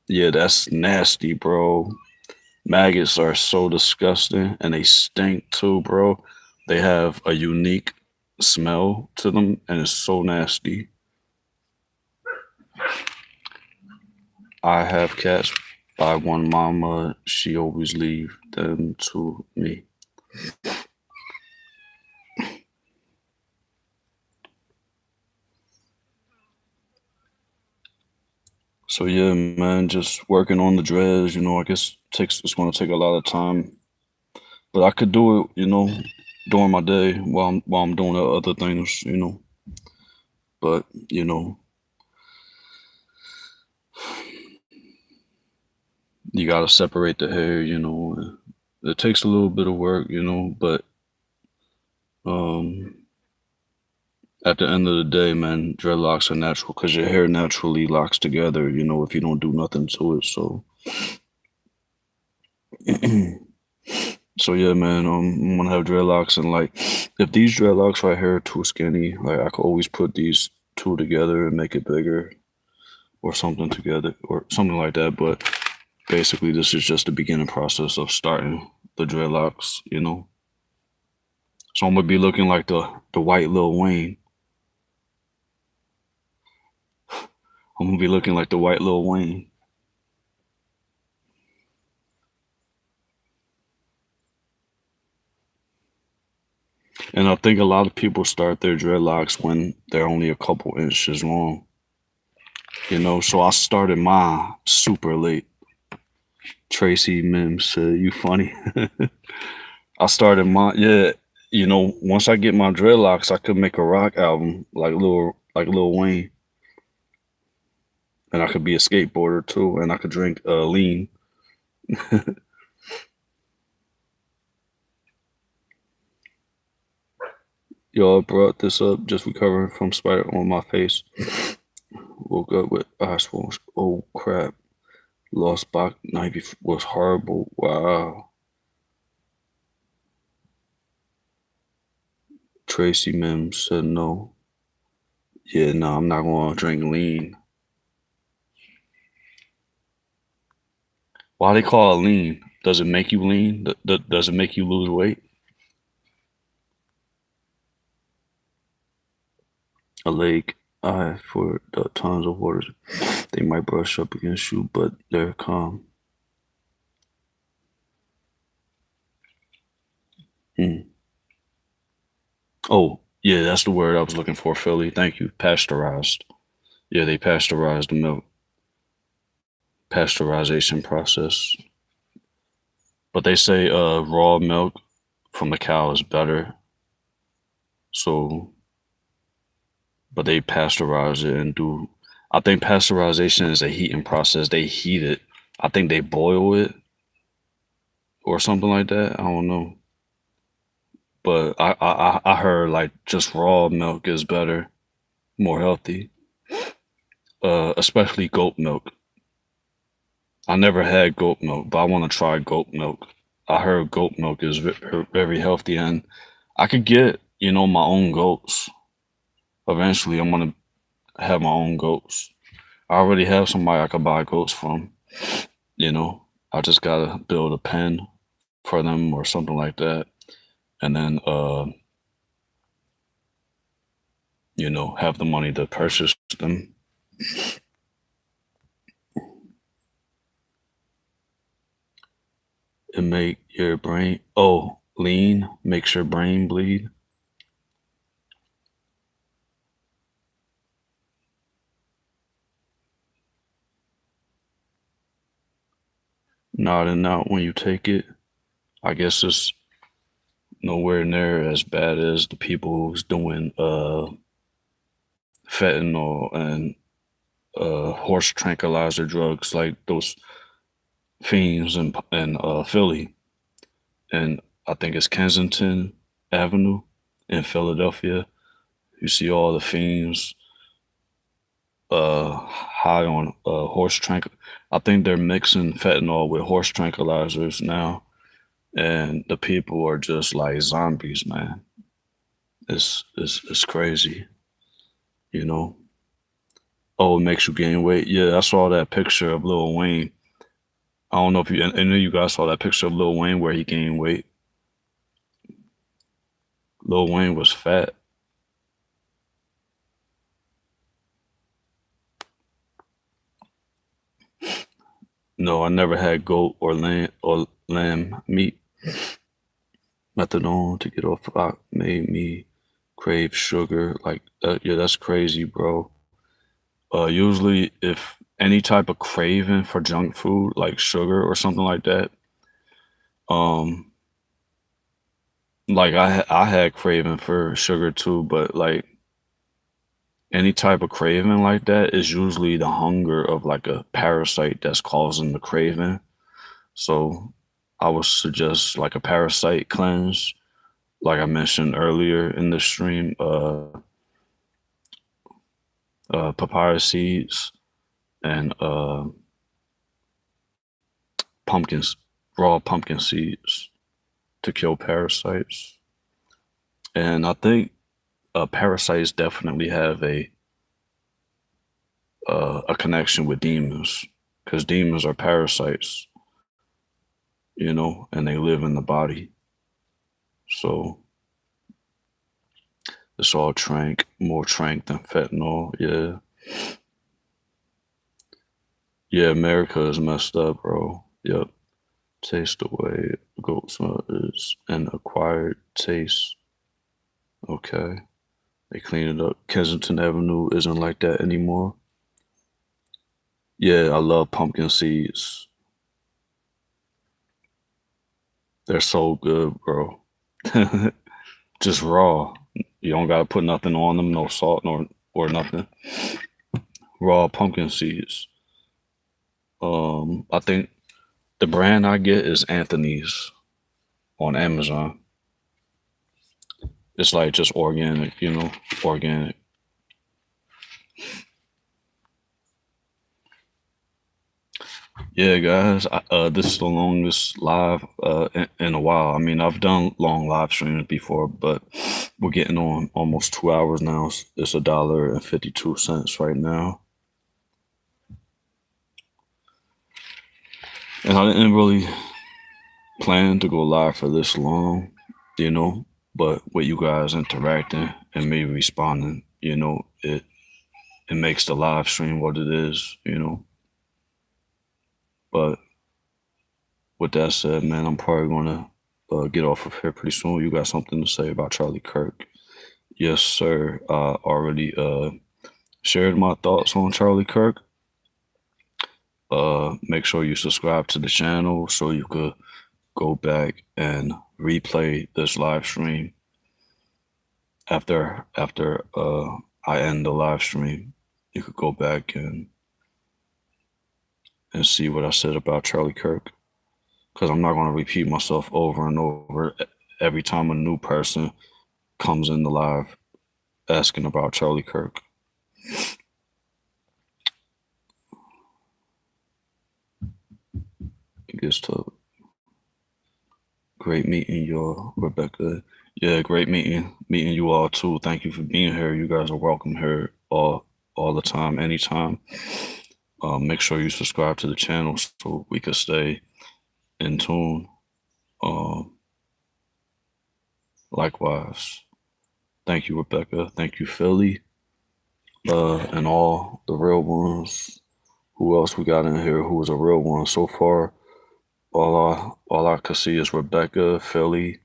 Yeah, that's nasty, bro. Maggots are so disgusting and they stink too, bro. They have a unique smell to them and it's so nasty. I have cats by one mama. She always leave them to me. So yeah, man, just working on the dreads. I guess it's gonna take a lot of time, but I could do it. During my day while I'm doing other things. But you gotta separate the hair. It takes a little bit of work. But um, at the end of the day, man, dreadlocks are natural because your hair naturally locks together. If you don't do nothing to it. So. So yeah, man, I'm gonna have dreadlocks, and like, if these dreadlocks right here are too skinny, like I could always put these two together and make it bigger, or something together, or something like that. But basically, this is just the beginning process of starting the dreadlocks. So I'm gonna be looking like the white Lil Wayne. I'm gonna be looking like the white Lil Wayne. And I think a lot of people start their dreadlocks when they're only a couple inches long. So I started mine super late. Tracy Mims said, "You funny." I started my yeah. Once I get my dreadlocks, I could make a rock album like Lil Wayne, and I could be a skateboarder too, and I could drink lean. Y'all brought this up, just recovering from spider on my face. Woke up with eyes full. Oh crap! Lost box knife was horrible. Wow. Tracy Mims said no. Yeah, no, I'm not gonna drink lean. Why they call it lean? Does it make you lean? Does it make you lose weight? A lake eye for the tons of waters. They might brush up against you, but they're calm. Mm. Oh, yeah, that's the word I was looking for, Philly. Thank you. Pasteurized. Yeah, they pasteurized the milk. Pasteurization process. But they say raw milk from the cow is better. So, but they pasteurize it and do. I think pasteurization is a heating process. They heat it. I think they boil it or something like that. I don't know. But I heard like just raw milk is better, more healthy. Especially goat milk. I never had goat milk, but I want to try goat milk. I heard goat milk is very healthy, and I could get my own goats. Eventually, I'm gonna have my own goats. I already have somebody I could buy goats from. I just gotta build a pen for them or something like that, and then have the money to purchase them. It make your brain lean makes your brain bleed. Nodding out when you take it. I guess it's nowhere near as bad as the people who's doing fentanyl and horse tranquilizer drugs like those fiends in Philly, and I think it's Kensington Avenue in Philadelphia. You see all the fiends high on horse tranquil. I think they're mixing fentanyl with horse tranquilizers now, and the people are just like zombies, man. It's crazy, you know. Oh, it makes you gain weight. Yeah, I saw that picture of Lil Wayne. I don't know if any of you guys saw that picture of Lil Wayne where he gained weight. Lil Wayne was fat. No, I never had goat or lamb meat. Methadone to get off rock made me crave sugar. Like, yeah, that's crazy, bro. Usually, if any type of craving for junk food, like sugar or something like that. Um, like I had craving for sugar too, but like any type of craving like that is usually the hunger of like a parasite that's causing the craving. So I would suggest like a parasite cleanse, like I mentioned earlier in the stream, papaya seeds and pumpkins, raw pumpkin seeds to kill parasites. And I think parasites definitely have a connection with demons because demons are parasites, you know, and they live in the body. So it's all trank, more trank than fentanyl. Yeah. Yeah, America is messed up, bro. Yep. Taste the way goat smell is an acquired taste. Okay. They clean it up. Kensington Avenue isn't like that anymore. Yeah, I love pumpkin seeds. They're so good, bro. Just raw. You don't gotta put nothing on them, no salt nor or nothing. Raw pumpkin seeds. I think the brand I get is Anthony's on Amazon. It's like just organic, you know, organic. Yeah, guys, this is the longest live in a while. I mean, I've done long live streams before, but we're getting on almost 2 hours now. It's $1.52 right now, and I didn't really plan to go live for this long, you know. But with you guys interacting and me responding, you know, it makes the live stream what it is, you know. But with that said, man, I'm probably gonna get off of here pretty soon. You got something to say about Charlie Kirk? Yes, sir. I already shared my thoughts on Charlie Kirk. Make sure you subscribe to the channel so you could go back and replay this live stream after I end the live stream. You could go back and see what I said about Charlie Kirk, because I'm not going to repeat myself over and over every time a new person comes in the live asking about Charlie Kirk. It gets to great meeting you, Rebecca. Yeah, great meeting you all too. Thank you for being here. You guys are welcome here all the time, anytime. Make sure you subscribe to the channel so we can stay in tune. Likewise, thank you, Rebecca. Thank you, Philly, and all the real ones. Who else we got in here? Who was a real one so far? All I could see is Rebecca, Philly,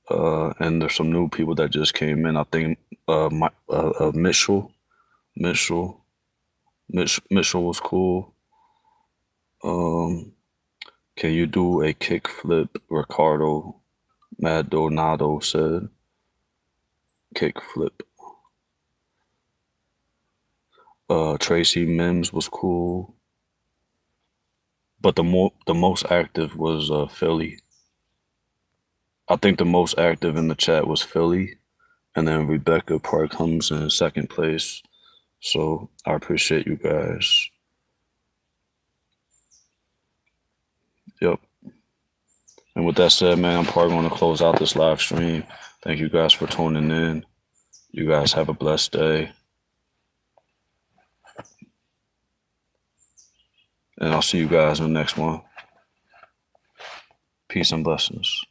and there's some new people that just came in. I think Mitchell, Mitchell, Mitchell was cool. Can you do a kickflip? Ricardo Maldonado said kickflip. Tracy Mims was cool, but the most active was Philly. I think the most active in the chat was Philly, and then Rebecca Park comes in second place. So I appreciate you guys. Yep. And with that said, man, I'm probably going to close out this live stream. Thank you guys for tuning in. You guys have a blessed day. And I'll see you guys in the next one. Peace and blessings.